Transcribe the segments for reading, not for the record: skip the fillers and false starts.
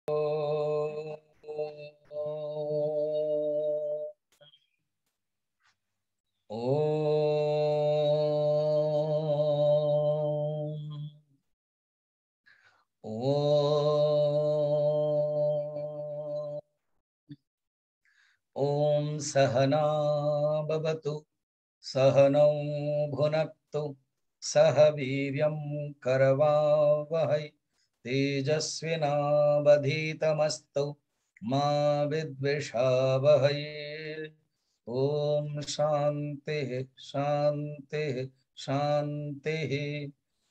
ओम सहना भवतु सहनौ भुनक्तु सह वीर्यं करवावहै तेजस्विनावधीतमस्तु मा विद्विषावहै। ओम शांति शांति शांति।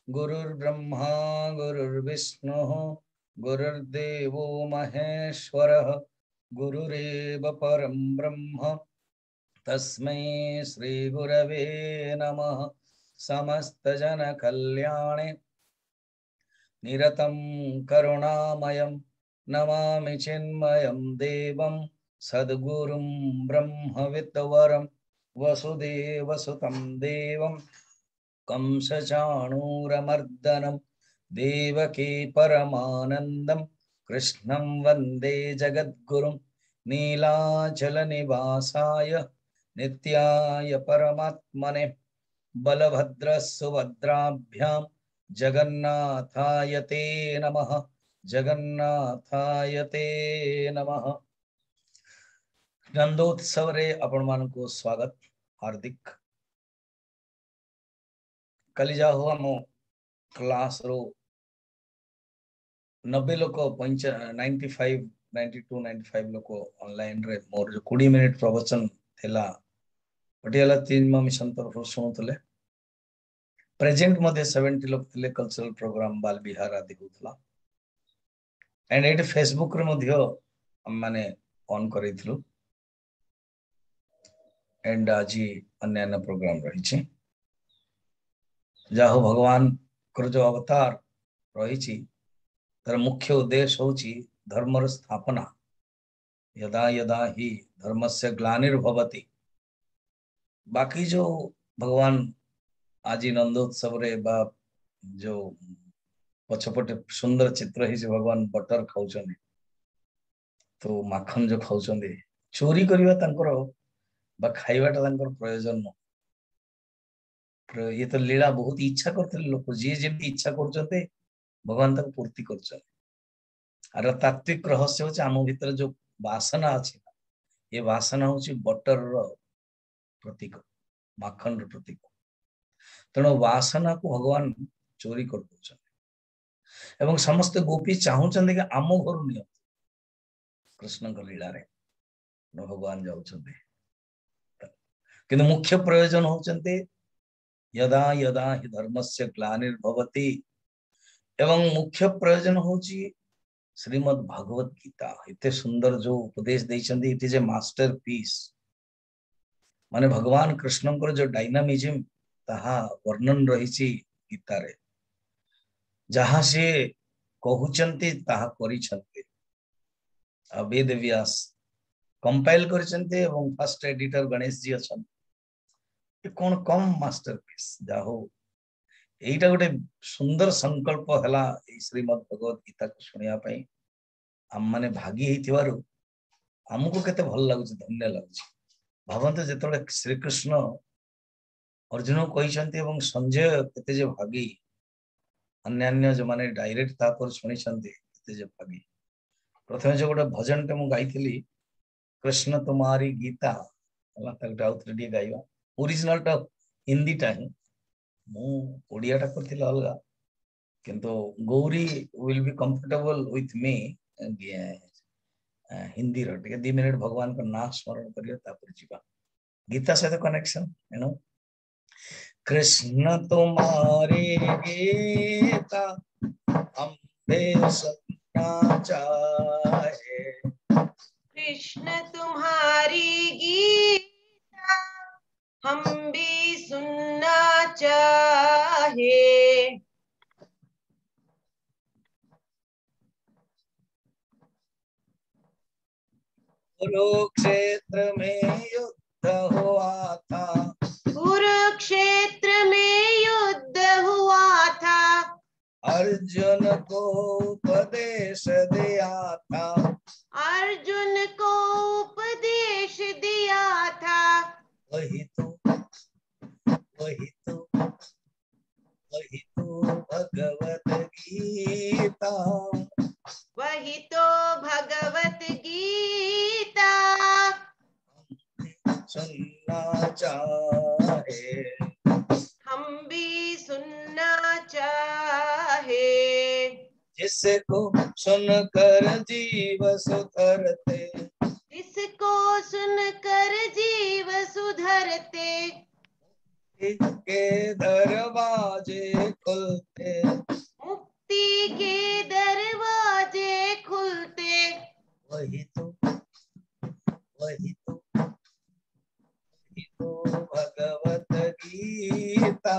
गुरुर्ब्रह्मा गुरुर्विष्णुः गुरुर्देवो महेश्वरः गुरुरेव परं ब्रह्म तस्मै श्री गुरवे नमः। समस्त जन कल्याणे निरतं करुणामयं नमामि चिन्मयं देवं सद्गुरुं ब्रह्मविद्वरं वसुदेवसुतं देवं कंसचाणूरमर्दनं देवकी परमानन्दं कृष्णं वन्दे जगद्गुरुं नीलाचलनिवासाय नित्याय परमात्मने बलभद्रसुभद्राभ्यां जगन्नाथाय ते नमः जगन्नाथाय ते नमः। नंदोत्सव रे आपण मान को स्वागत हार्दिक। कल जा हुआ मो क्लास रो 90 लोक 95 92 95 लोक ऑनलाइन रे मोर जो 20 मिनिट प्रवचन थिला पटियाला 3 मिशन तरफ शुणुले। प्रेजेंट मध्ये 70 लोक थिले। कल्चरल प्रोग्राम बाल बिहार आदि होतला एंड एट फेसबुक रे मध्ये हम माने ऑन करिथलु एंड आजी अन्य प्रोग्राम रही छी। जाहो भगवान कर जो अवतार रही तर मुख्य उद्देश्य होची धर्मर स्थापना। यदा यदा ही धर्मस्य ग्लानिर्भवति। बाकी जो भगवान आज नंदोत्सव रे बा जो पछपटे सुंदर चित्र ही भगवान बटर खाऊचंदी तो माखन जो खाऊचंदी चोरी करवा तांकर बा खाइबाटा तांकर प्रयोजन न। ये तो लीला बहुत इच्छा करते लोक जी जेमती इच्छा करचंते भगवान तक पूर्ति करचंते। आर तात्विक रहस्य होची आम भीतर जो वासना अछि ये वासना होची बटर रो प्रतीक माखन रो प्रतीक। तेणु वासना को भगवान चोरी कर दउछंते एवं समस्त गोपी चाहूचंते कि आम घर निय कृष्ण को लीला रे भगवान जाउछंते किंतु मुख्य प्रयोजन होचंते यदा यदा हि धर्मस्य ग्लानिर्भवति एवं मुख्य प्रयोजन होची श्रीमद् भागवत गीता। इतने सुंदर जो उपदेश देइछंती it is a masterpiece. माने भगवान कृष्ण को जो डायनामिज्म ताहा वर्णन रही गीता रे जहाँ से कहउचंती ताहा करिछंती। वेद व्यास कंपाइल करिछंती एवं फर्स्ट एडिटर गणेश जी अछन। ये कौन कम मास्टर पीस जाहो एटा गोटे सुंदर संकल्प हला श्रीमद् भगवत गीता को सुनिया पई आम माने भागी हेतिवारु हमको केते भल लागुची धन्य लागुची। भावंत जेतोले श्री कृष्ण अर्जुन कहिसंती एवं संजय केते जे भागी अन्य जो माने डायरेक्ट ता पर सुनिसंती केते जे भागी। प्रथमे जो गोटे भजन टे मु गाइथिली कृष्ण तुम्हारी गीता हला तक आउथरे डी गाइबा ओरिजिनल टा हिंदी टा ही मु ओडिया टा करथिला अलगा किंतु Gauri will be comfortable with me Hindi रो 2 मिनिट भगवान का नाम स्मरण करियो तापर जीवा गीता से तो कनेक्शन यू नो। कृष्ण तुम्हारी गीता हम भी सुनना चाहे। कृष्ण तुम्हारी गीता हम भी सुनना चाहे। कुरुक्षेत्र में युद्ध हुआ था। कुरुक्षेत्र में युद्ध हुआ था। अर्जुन को उपदेश दिया था, अर्जुन को उपदेश दिया था, वही तो भगवत गीता, वही तो भगवत गीता। सुनना चाहे, हम भी सुनना चाहे, जिसको सुनकर जीव सुधरते, इसको सुनकर जीव सुधरते, के दरवाजे खुलते, मुक्ति के दरवाजे खुलते। वही तो भगवत गीता,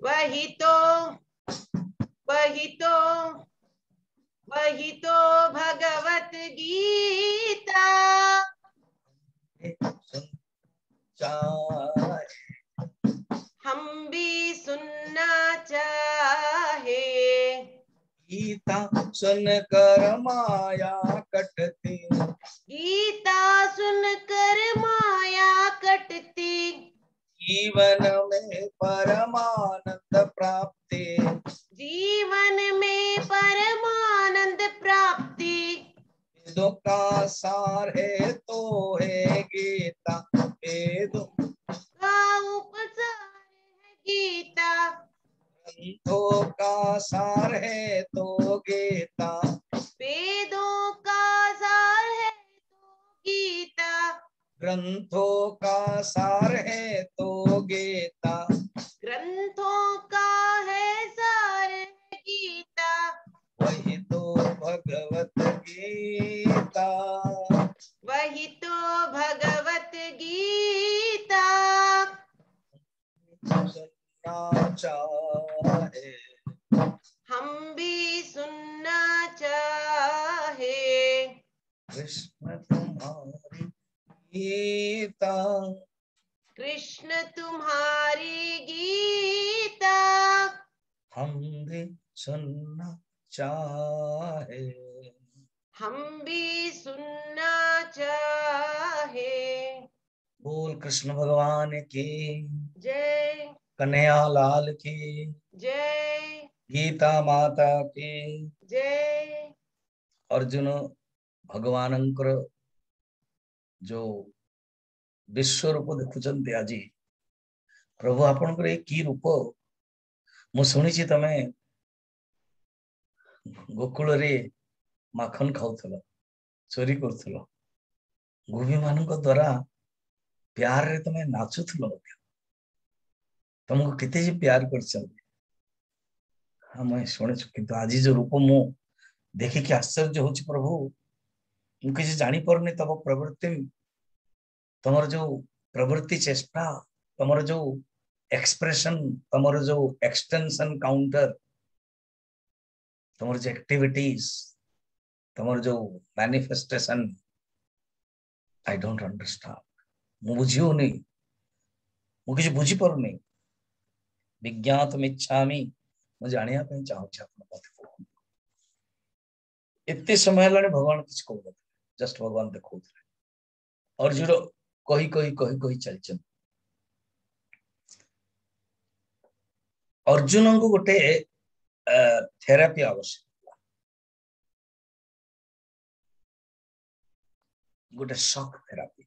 वही तो भगवत गीता। सुन चाहे, हम भी सुनना चाहे, गीता सुनकर माया कटती, गीता सुनकर माया कटती, जीवन में परमानंद प्राप्ति, जीवन में परमानंद प्राप्ति। वेदों का सार है तो है गीता, वेदों का उपसार है गीता, ग्रंथों का सार है तो गीता, वेदों का सार है तो गीता, ग्रंथों का सार है तो गीता, ग्रंथों का है सार है गीता। वही तो भगवत गीता, वही तो भगवत गीता। सुनना चाहे, हम भी सुनना चाहे, कृष्ण तुम्हारी गीता, कृष्ण तुम्हारी गीता। हम भी सुनना चाहे, हम भी सुनना चाहे। बोल कृष्ण भगवान की जय, कन्हैया लाल की, जय, गीता माता की। जय। अर्जुन भगवानंकर जो विश्व रूप देखुचंती आज, प्रभु आपनकर ए की रूप, मु सुनिछि तमे गोकुल रे माखन खाउथलो, चोरी करथलो, गोपी मानक द्वारा प्यार रे तमे नाचुथलो, तुमको केते जे प्यार करछन हम शुणिछु, किंतु आज जो रूप मु देखि कि आश्चर्य होछि प्रभु, मु किछि जानि परनी तब प्रवृत्ति, तमर जो प्रवृत्ति चेष्टा, तमर जो एक्सप्रेशन, तमर जो एक्सटेंशन काउंटर, तमर जो एक्टिविटीज, तमर जो मैनिफेस्टेशन, आई डोंट अंडरस्टैंड, मु बुझियो नहीं, मु किछि बुझी परनी, विज्ञातम इच्छामि, मु जानिया पे चाहूछि आपन कथि को। एते समय लाने भगवान किछ कहू, जस्ट भगवान देखौथले, अर्जुन कही कही कही कही चलछन। अर्जुन को गोटे थेरापी आवश्यक, गोटे शॉक थेरापी।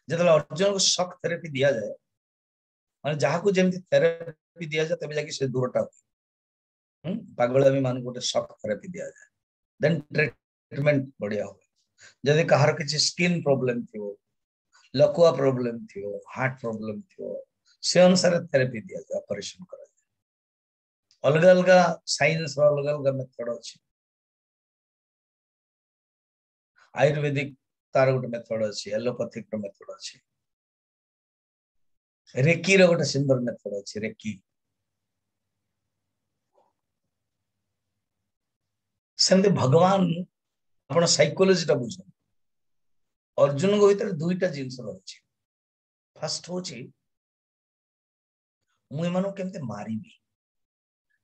जतले अर्जुन को शॉक थेरापी दिया जाए, माने जहा को जेमति थेरापी दिया जाए तबे जाके से दूरटा पागलामी मान गोटे शॉक थेरापी दिया जाए, देन ट्रीटमेंट बढ़िया हो। जदि कहार किछि स्किन प्रॉब्लम थियो, लकुआ प्रॉब्लम थियो, हार्ट प्रॉब्लम थियो, से अनुसार थेरापी दिया जाए, ऑपरेशन करा जाए। अलग अलग साइंस रो अलग अलग मेथड अछि, आयुर्वेदिक तार गोटे मेथड अछि, एलोपैथिक रो मेथड अछि, रेकी रो गोटे सुंदर मेथड अछि, रेकी। सेमते भगवान आपण साइकोलॉजी टा बुझ, अर्जुन को भीतर दुईटा जिंस रही। फर्स्ट हूँ मुझे केमते मारिबी,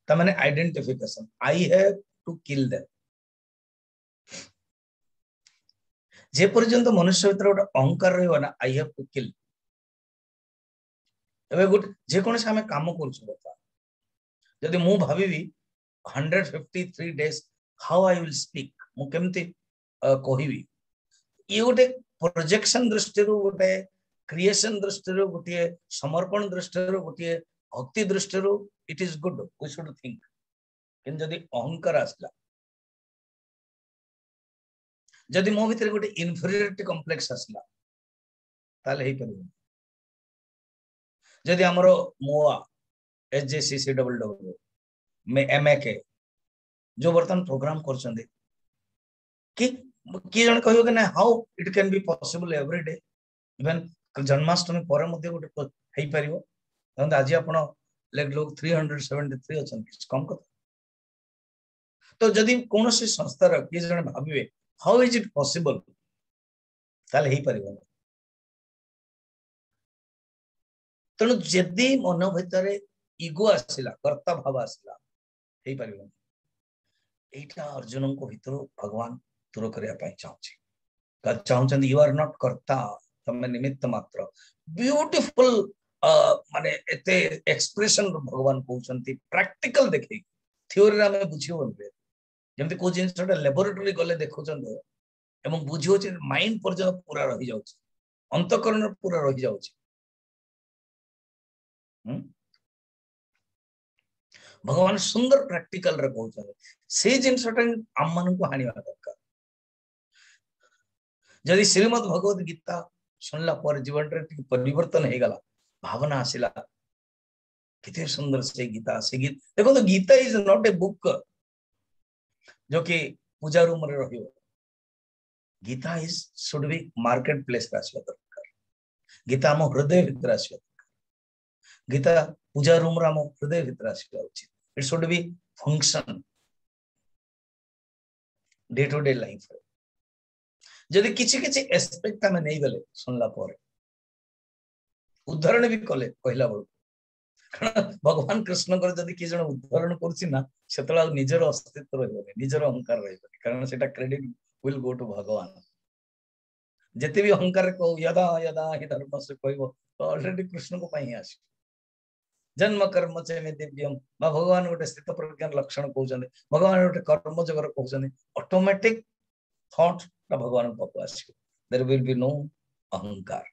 तमाने identification, I have to kill them, जे पर्यंत मनुष्य भीतर गोटे अहंकार रहिबा ना आई हैव टू किल एबे गोटे जे कोन से हमें काम करछु बता जदि मु भाबिबी 153 days how I will speak मु केमती कहिबी ये गोटे प्रोजेक्शन दृष्टि गोटे क्रिएशन दृष्टि गोटे समर्पण दृष्टि गोटे भक्ति दृष्टि it is good we should think कि जदि अहंकार आसला जदि मो भीतर गोटे इनफीरियरिटी कॉम्प्लेक्स आसला ताले हे परबो जदि हमरो मोआ एचजेसीसी डबल डबल में एमएके जो वर्तमान प्रोग्राम करछंदे कि जन कहियो कि ना how it can be possible every day even Janmashtami पर मध्ये गोटे हेई परिबो तंद आज आपण लोग 373 अछन कम कथा तो जदि कोनोसी संस्थार कि जन भाबिबे हाउ इज इट पॉसिबल ताले हेई परिबो तेणु जदि मन भीतर इगो आसला कर्ता भाव आसला हेई परिबो एटा अर्जुन को भीतर भगवान दूर करने चाहते यू आर नॉट कर्ता तमें निमित्त मात्र ब्यूटीफुल माने एते एक्सप्रेशन भगवान कहउछंती प्रैक्टिकल देखे थ्योरी रे हमें बुझियो बे जेमति को जिनसटा लैबोरेटरी गले देखुछन एवं बुझियो जे माइंड पर्यंत पूरा रही जाउछ अंतःकरण पूरा रही जाउछ भगवान सुंदर प्रैक्टिकल रे कहउछन से जिनसटा हम मन को हानिवा दरकार जदि श्रीमद् भगवत गीता सुनला पर जीवन रे परिवर्तन हे गला भावना आसिला कितने सुंदर से गीता से गीत देखो तो Gita is not a book जो कि पूजा रूम रे रहियो Gita is should be market place आसवा दरकार गीता हम हृदय भीतर आसवा दरकार गीता पूजा रूम रे हम हृदय भीतर आसवा उचित it should be function day to day life जदि किछि किछि एस्पेक्ट हमें नहीं गले सुनला पर उदाहरण भी कले कहला बळ कारण भगवान कृष्ण कर जदि कि जण उदाहरण करछि ना सेतला निजर अस्तित्व रहबे निजर अहंकार रहबे कारण सेटा क्रेडिट विल गो टू भगवान जते भी अहंकार को यदा यदा हि धर्म से कहबो तो ऑलरेडी कृष्ण को पई आसी जन्म कर्म च में दिव्यम बा भगवान गोटे स्थित प्रज्ञान लक्षण कहउछन भगवान गोटे कर्म जगर कहउछन ऑटोमेटिक थॉट भगवान पाक आसी देयर विल बी नो अहंकार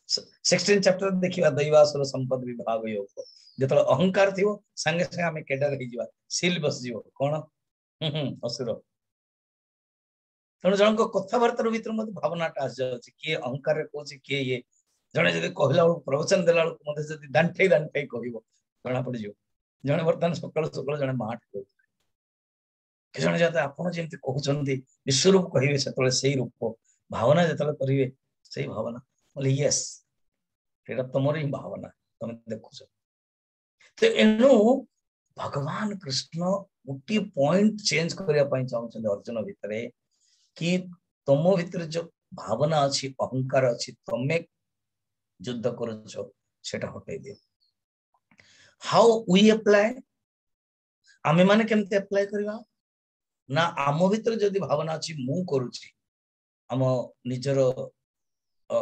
16 चैप्टर देखिबा दैवासुर संपद विभाग योग जतल अहंकार थिवो संगे संगे हमें केडर हे जिवा सील बस जिवो कोन असुर तण जण को कथा वार्ता भीतर मते भावनाटा आस जाउची के अहंकार रे कोची के ये जणे जदि कहला प्रवचन देला मते जदि दांठे दांठे कहिबो गणा पड़ जिवो जणे वर्तमान सकाळ सकाळ जणे माठ कहू जण जाते आपण जेंति कहउचंदी विश्वरूप कहिबे सेतले सेही रूप भावना जतले करिवे सेही भावना बोले यस एटा तमरी भावना तमे देखुछ तो एनु भगवान कृष्ण गोटे पॉइंट चेंज करिया पई चाहउछन अर्जुन भितरे कि तम भितरे जो भावना अछि अहंकार अछि तमे युद्ध करूछ सेटा हटाई दे हाउ वी अप्लाई आमे माने केमते अप्लाई करबा ना आम भीतर जदि भावना अछि मु करूछि आम निजर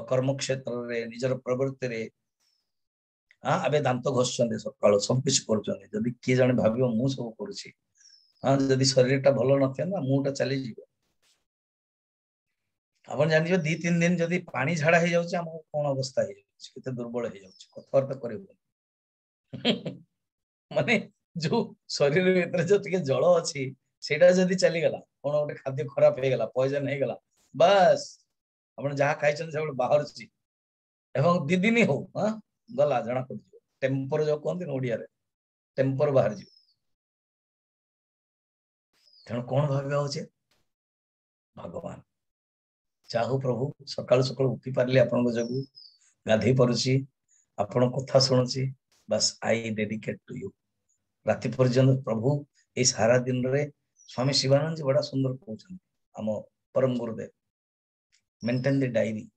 कर्म क्षेत्र रे निजर प्रवृत्ति रे हां अबे दांत घोषचंदे सकाळ सब कुछ करचंदे जदि के जाने भाबियो मु सब करूछि हां जदि शरीरटा भलो नथे ना मुटा चली जीवो अपन जानियो 2-3 दिन जदि पानी झाड़ा हे जाउछि हम कोन अवस्था हे जाउछि केते दुर्बल हे जाउछि कथार्थ करबो माने जो शरीर भीतर जो टिके जल अछि सेटा जदि चली गला कोन ओटे खाद्य खराब हे गला पॉइजन हे गला बस अपन जहा खाइछन से बाहर छी एवं दीदिनी हो हां गला जणा पड़ टेम्पर जो कहते ओडिया रे टेम्पर बाहर जी तेणु कौन भाव होचे भगवान चाहू प्रभु सकाल सकाल उठी पारले आपन जगु गाधे परुची आपन कथा सुनुची बस आई डेडिकेट टू यू राति पर्यंत प्रभु ए सारा दिन रे स्वामी शिवानंद जी बड़ा सुंदर कहउछन हम परम गुरुदेव मेंटेन द डायरी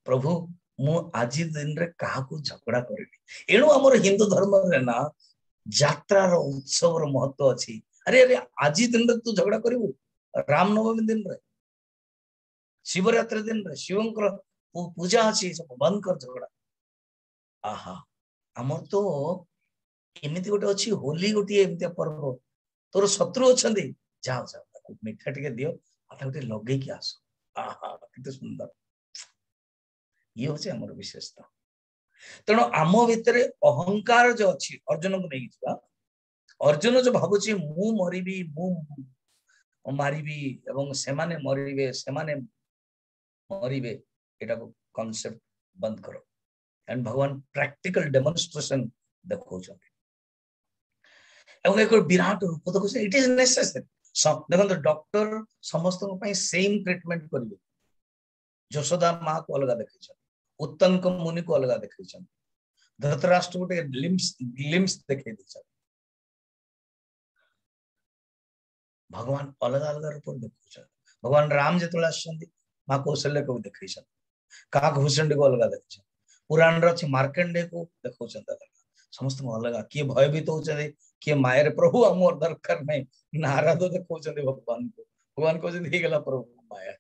प्रभु मु आज दिन रे कहा को झगड़ा करेनी एणु हमर हिंदू धर्म रे ना यात्रा रो उत्सव रो महत्व अछि अरे अरे आज दिन रे तू झगड़ा करिवु रामनवमी दिन रे शिवरात्रि दिन शिवंकर पूजा अच्छी सब बंद कर झगड़ा आहा आमर तो एमती गोटे अच्छी होली गोटे एमती पर्व तोर शत्रु अच्छा जाओ जाओ मिठा टे दियो गोटे लगे कि आस आहा कितने सुंदर ये हूँ आम विशेषता तेणु आम भितर अहंकार जो अच्छी अर्जुन को नहीं जा अर्जुन जो भावुची मु मरिबी मु मारिबी एवं सेमाने मरिबे सेमाने मरिबे एटा को कांसेप्ट बंद करो एंड भगवान प्रैक्टिकल डेमोन्स्ट्रेशन देखो एवं एक विराट रूप देखो इट इज नेसेसरी देखो डॉक्टर समस्त सेम ट्रीटमेंट करेंगे यशोदा माँ को अलग देखे उत्तंक मुनि को अलग देखे धृतराष्ट्र गोटे लिम्स देखे भगवान अलग अलग रूप देखा भगवान राम जो माँ कौशल्य को देखे काकभूषण को अलग देखे पुराण अच्छी मार्कंडे को देखा समस्त अलग किए भयभीत होते किए मायर प्रभु आमर दरकार नहीं नारद देखा भगवान को भगवान कहला प्रभु माया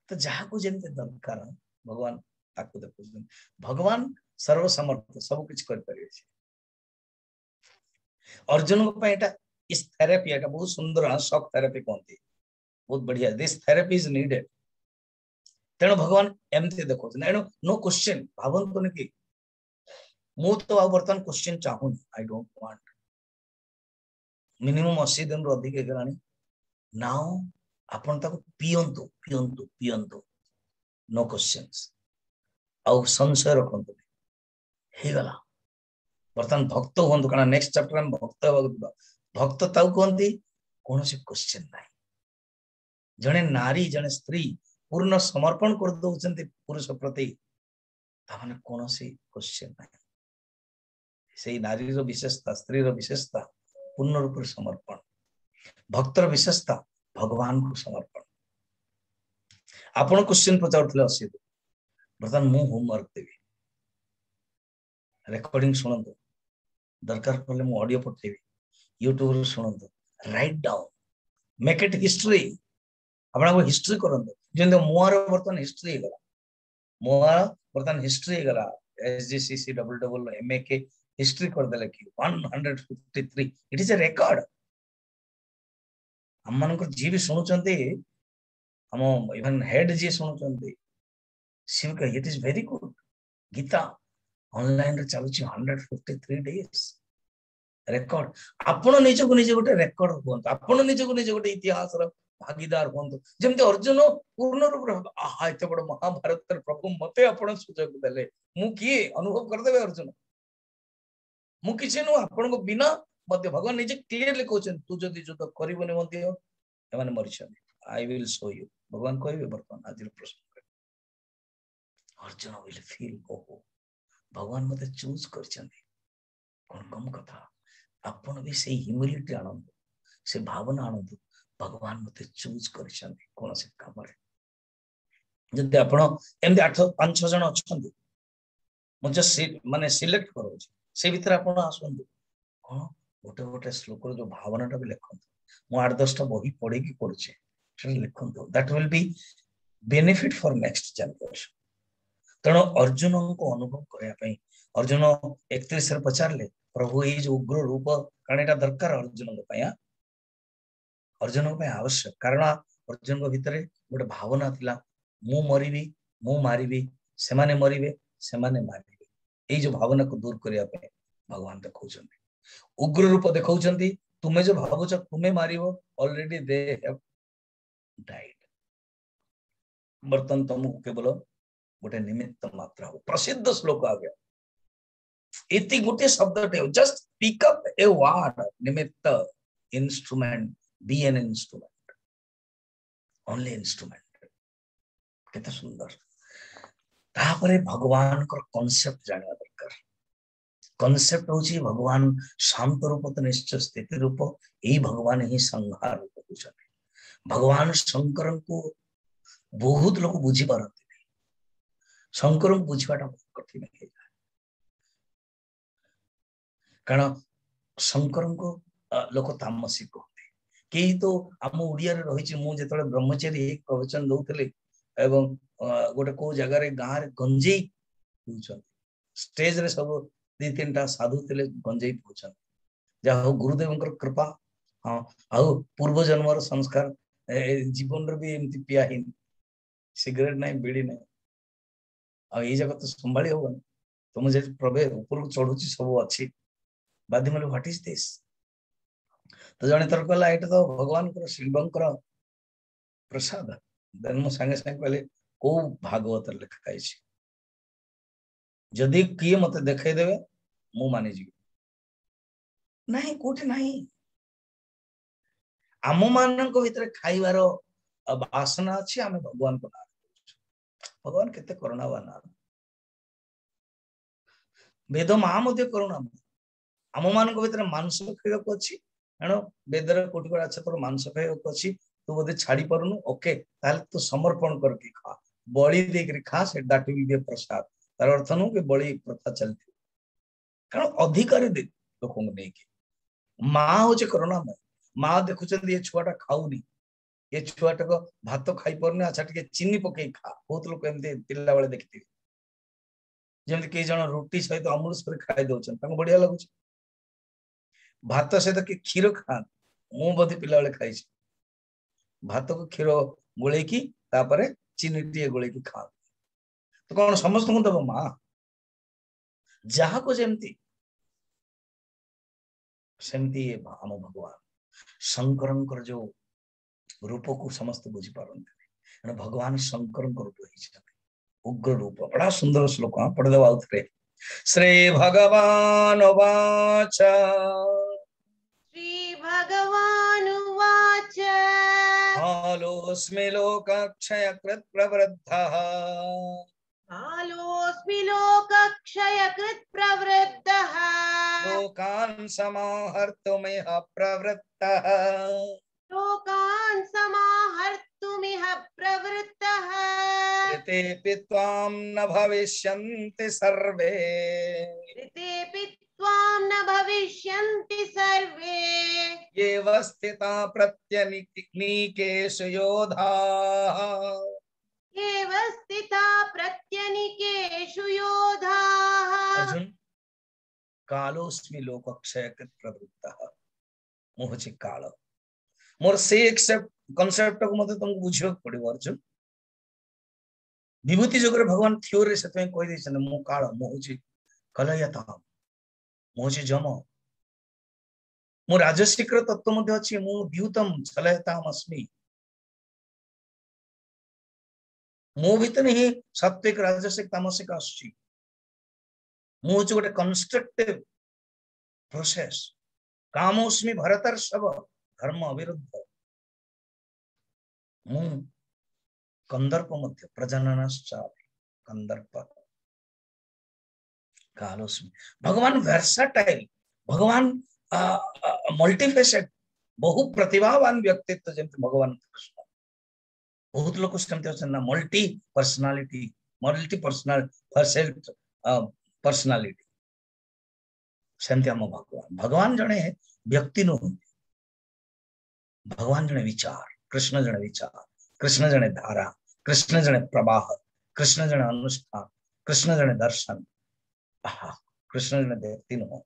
तो जहाँ को जमी दरकार भगवान ताको देखो भगवान सर्वसमर्थ सब किछ कर पारे अर्जुन को इस थेरेपी एटा बहुत सुंदर शॉक थेरेपी कहते बहुत बढ़िया दिस थेरेपी इज नीडेड तेणु भगवान एमती देखो नो क्वेश्चन भावंतु कि मु तो बर्तमान क्वेश्चन चाहूनी आई डोंट वांट मिनिमम 80 दिन रो अधिक गलानी नाउ आपण ताको पियंतु पियंतु पियंतु नो क्वेश्चंस आउ संशय रखंतु हे गला बर्तमान भक्त होंतु कारण नेक्स्ट चैप्टर में भक्त भक्त ताऊ कहती कौन सी क्वेश्चन नहीं जने नारी जने स्त्री पूर्ण समर्पण कर दउछन्ति पुरुष प्रति ताने कौन सी क्वेश्चन नहीं से नारी रो विशेषता स्त्री रो विशेषता पूर्ण रूप से समर्पण भक्तर विशेषता भगवान को समर्पण आपण क्वेश्चन पचाउथले असी बर्तमान मु होमवर्क देवी रेकॉर्डिंग सुनंतु दरकार पड़े मु ऑडियो पठेबी यूट्यूब शुणु write down make it history आप हिस्ट्री करंतु जेंदे मोर बर्तमान हिस्ट्री गला मोर बर्तमान हिस्ट्री गला एसजीसीसी डबल डबल एमएके हिस्ट्री कर देले कि 153 इट इज अ रिकॉर्ड हम मन को जी भी सुनुचंती हम इवन हेड जी सुनुचंती शिव का it is very good Gita online रे चलुची 153 डेज रेकॉर्ड आपण निजको निजे गोटे रेकॉर्ड होंत आपण निजको निजे गोटे इतिहास रो भागीदार होंत जेमते अर्जुन पूर्ण रूप आहा एते बड़ महाभारत प्रभु मते आपण सुजोग देले मु की अनुभव कर देबे अर्जुन मु किछि नु आपण को बिना मध्य भगवान निजे क्लियरली कहछन तू जदी युद्ध करिवने मध्य एमाने मरिछन आई विल शो यू भगवान कहबे वर्तमान आज प्रश्न अर्जुन विल फील ओहो भगवान मते चूज करछन कोन कम कथा आपण भी से ह्यूमिलिटी आनंद से भावना आनंद भगवान मते चूज करछन कोन से काम रे जदि आपण एमदे 8-5 जन अछंती मुझे माने सिलेक्ट करो से भीतर आपण आसंतु कोन गोटे गोटे श्लोक जो भावनाटा भी लिखंतु मु 8-10 बही पढ़ी की करछे से लिखंतु that will be benefit for next generation तेणु अर्जुन को अनुभव करने अर्जुन 31 रे पचारे प्रभु ये जो उग्र रूप कारण यहाँ दरकार अर्जुन आवश्यक कारण अर्जुन को भितर गोटे भावना थिला मु मरिबी मु मारिबी सेमाने मरिबे सेमाने मारिबे ये जो भावना को दूर करने भगवान देखौछन उग्र रूप देखौछन तुमे जो भावुच तुमे मारिबो ऑलरेडी दे हैव डाइड बर्तन तुमको केवल गोटे निमित्त मात्र हो प्रसिद्ध श्लोक आ गया इति गोटे शब्द just pick up a word निमित्त instrument be an instrument only instrument केते सुंदर तापरे भगवान को कांसेप्ट जानवा दरकार कांसेप्ट होची भगवान शांत रूप तो निश्चय स्थिति रूप यही भगवान ही संहार रूप होचने भगवान शंकर को बहुत लोग बुझी पारती शंकर को बुझाटा बहुत कठिन है कारण शंकर को लोक तामसिक कहते कई तो आम ओडिया रही मुझे ब्रह्मचारी प्रवचन दौले एवं गोटे को जगार गाँव में गंजेई पीछे स्टेज रे सब 2-3टा साधु थे गंजेई पीछे जहा हो गुरुदेव कृपा हाँ आउ पूर्व जन्मर संस्कार जीवन भी एमती पिया ही सिगरेट ना बीड़ी ना आई जगह तो संभाली हबन तो मुझे प्रभे ऊपर चढ़ुची सब अच्छी बाधी मैंने व्हाट इज दिस तो जने थर कहला एटा तो भगवान शिवंकर प्रसाद देन मु संगे संगे कहले को भागवत लिखा है जदि किए मते देखाई देवे मु मानि जी नहीं कोठी नहीं आम मान भीतर खाइबार वासना अच्छी आम भगवान को भगवान केते करुणावान वेद माँ करुणा आम मान भीतर मांस खाइबा अच्छी तेणु वेदर कोटि कोटि अच्छा तोर मांस खाइबा अच्छी तू बोधे छाड़ी पारुनु ओके ताले तू समर्पण करके खा बलि देकर खा से दैट विल बी प्रसाद तार अर्थ नु कि बलि प्रथा चलती कारण अधिकारी दे लोक नहीं माँ हूँ करुणामय माँ देखुं ये छुआटा खाऊनी ये छुआटा को भात खाई पारे अच्छा टे चीनी पकई खा बहुत लोग एमती पिला बेले देखी जमी कई जन रुटी सहित अमृत स्पर खाई दौरान बढ़िया लगुच भात सहित कि क्षीर खा मु बोधे पिला बेले खाई भात को क्षीर गोले चीनी टे गोले खा तो कौन समस्त को दब माँ जहा को जमती सेमती आम भगवान शंकर जो रूप को समस्त बुझी पारती भगवान शंकर रूप उग्र रूप बड़ा सुंदर श्लोक पढ़देव आउ थे श्री भगवान वाच श्री भगवान वाच कालोऽस्मि लोकक्षयकृत् प्रवृद्धः कालोऽस्मि लोकक्षयकृत् प्रवृद्धः लोकान् समाहर्तुमिह प्रवृत्तः लोकान् समाहर्तुमिह प्रवृत्तः ऋतेऽपि त्वां न भविष्यन्ति सर्वे ऋतेऽपि त्वां न भविष्यन्ति सर्वे येव स्थिता प्रत्यनीकेषु योधाः एव स्थिता प्रत्यनीकेषु योधाः अर्जुन कालोऽस्मि लोकक्षयकृत् प्रवृत्तः मुझे काल मोर से एक्सेप्ट कॉन्सेप्ट को मते तुमको बुझियो पड़िबो अर्जुन विभूति जगरे भगवान थ्योरी से तय कहि दैछन मु काल मु होछि कलयता मु होछि जम मु राजसिकर तत्व मध्ये अछि मु द्यूतम छलयताम अस्मि मु भितर ही सात्विक राजसिक तामसिक आछि मु होछि गोटे कंस्ट्रक्टिव प्रोसेस कामोस्मि भरतर्षभ धर्म अविरुद्ध मु कंदर्प मध्य प्रजननश्चाप कंदर्प कालोस्मि भगवान वर्साटाइल भगवान मल्टीफेसेड बहु प्रतिभावान व्यक्तित्व जंतु भगवान कृष्ण बहुत लोग सेमते अछन ना multi personality multi personal personality सेमते हम भगवान भगवान जने व्यक्ति नो भगवान जने विचार कृष्ण जने विचार कृष्ण जने धारा कृष्ण जने प्रवाह कृष्ण जने अनुष्ठान कृष्ण जने दर्शन कृष्ण जने व्यक्ति नुह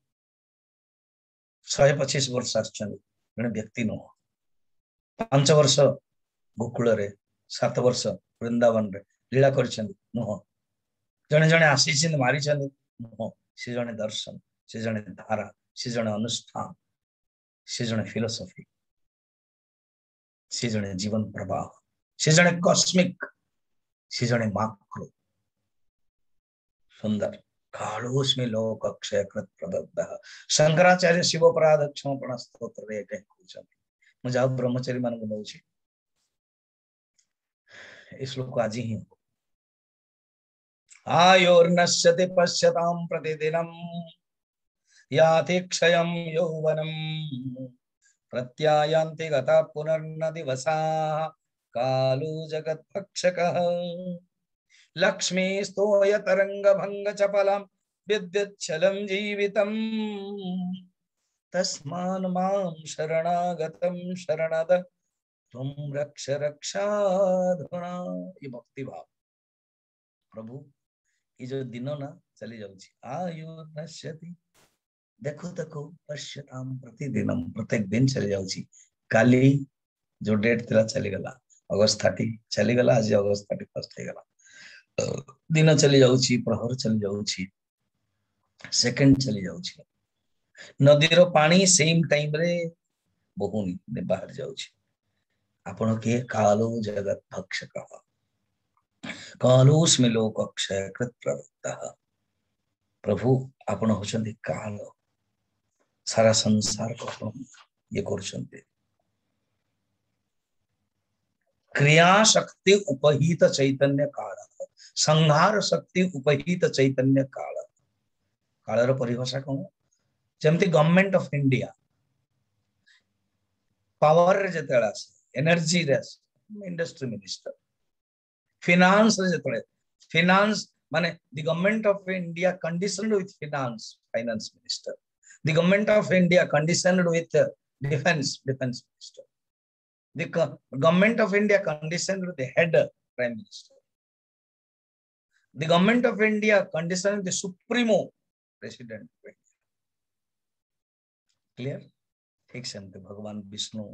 125 वर्ष जने व्यक्ति नुह 5 वर्ष गोकुल रे 7 वर्ष वृंदावन रे लीला करछन नुह जने जने आसीछन मारिछन नुह से जने दर्शन से जने धारा से जने अनुष्ठान से जने फिलोसफी से जने जीवन प्रवाह से जने कॉस्मिक से जने माक्रो सुंदर कालोस्मि लोकक्षयकृत् प्रवृद्धः शंकराचार्य शिवपराध क्षमापण स्तोत्र रे कहउछन मु जाउ ब्रह्मचारी मान को नउछि ए श्लोक आज ही आयोर्नश्यति पश्यतां प्रतिदिनं याति क्षयं यौवनं प्रत्यायान्ति गता पुनर्न दिवसाः कालो जगत्भक्षकः लक्ष्मी स्तोय तरंग भंग चपलम विद्युच्छलं जीवितम् तस्मान् मां शरणागतं शरणद त्वं रक्ष रक्षाधुना। ये भक्ति भाव। प्रभु ये जो दिन ना चली जाउची आयु नश्यति देखो देखो पश्यताम प्रतिदिनम प्रत्येक दिन चली जाउची। काली जो डेट थिला चली गला अगस्त 30 चली गला आज अगस्त 31 हे गला दिन चली जाउची प्रहर चली जाउची सेकंड चली जाउची नदीर पानी सेम टाइम रे बहुनी बाहर जाउची। आपण के कालो जगत भक्षक कालोस्मि लोक अक्षय कृत प्रवृत्तः। प्रभु आपण होचंदी काल सारा संसार को ये करछंती क्रिया शक्ति उपहित चैतन्य काल संहार शक्ति उपहित चैतन्य काल कालर परिभाषा कौन जमती गवर्नमेंट ऑफ इंडिया पावर रे जतला एनर्जी रे इंडस्ट्री मिनिस्टर फिनांस रे जतले फिनांस माने the government of India conditioned with finance minister the government of India conditioned with defence minister the government of India conditioned with the head prime minister the government of India conditioned the supremo president clear ठीक सेमते भगवान विष्णु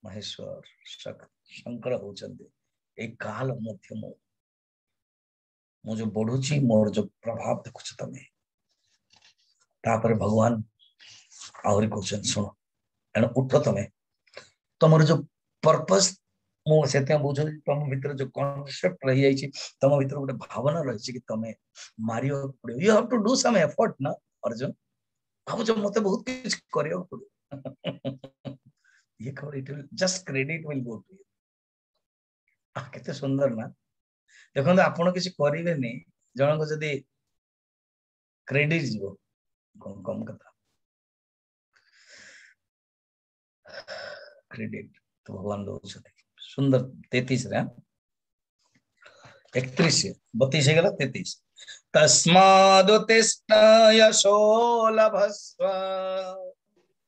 महेश्वर शंकर होचंदे एक काल मध्यम मो जो बढ़ुची मोर जो प्रभाव देखुछ तमे तापर भगवान आहुरी क्वेश्चन सुनो एन उठ तमे तमर जो पर्पस मो सेते बुझो तम भीतर जो कांसेप्ट रही जाई छी तम भीतर गोटे भावना रही छी कि तमे मारियो पड़ो you have to do some effort ना अर्जुन भाव जो मते बहुत कुछ करियो पड़ो ये खबर it will just credit will go to you आ केते सुंदर ना देखो आपण किसी करिवे नै जण को जदी क्रेडिट जीवो कम कम कथा क्रेडिट तो भगवान दो सुंदर 33 रे 31 32 गला 33 तस्मादुत्तिष्ठ यशो लभस्व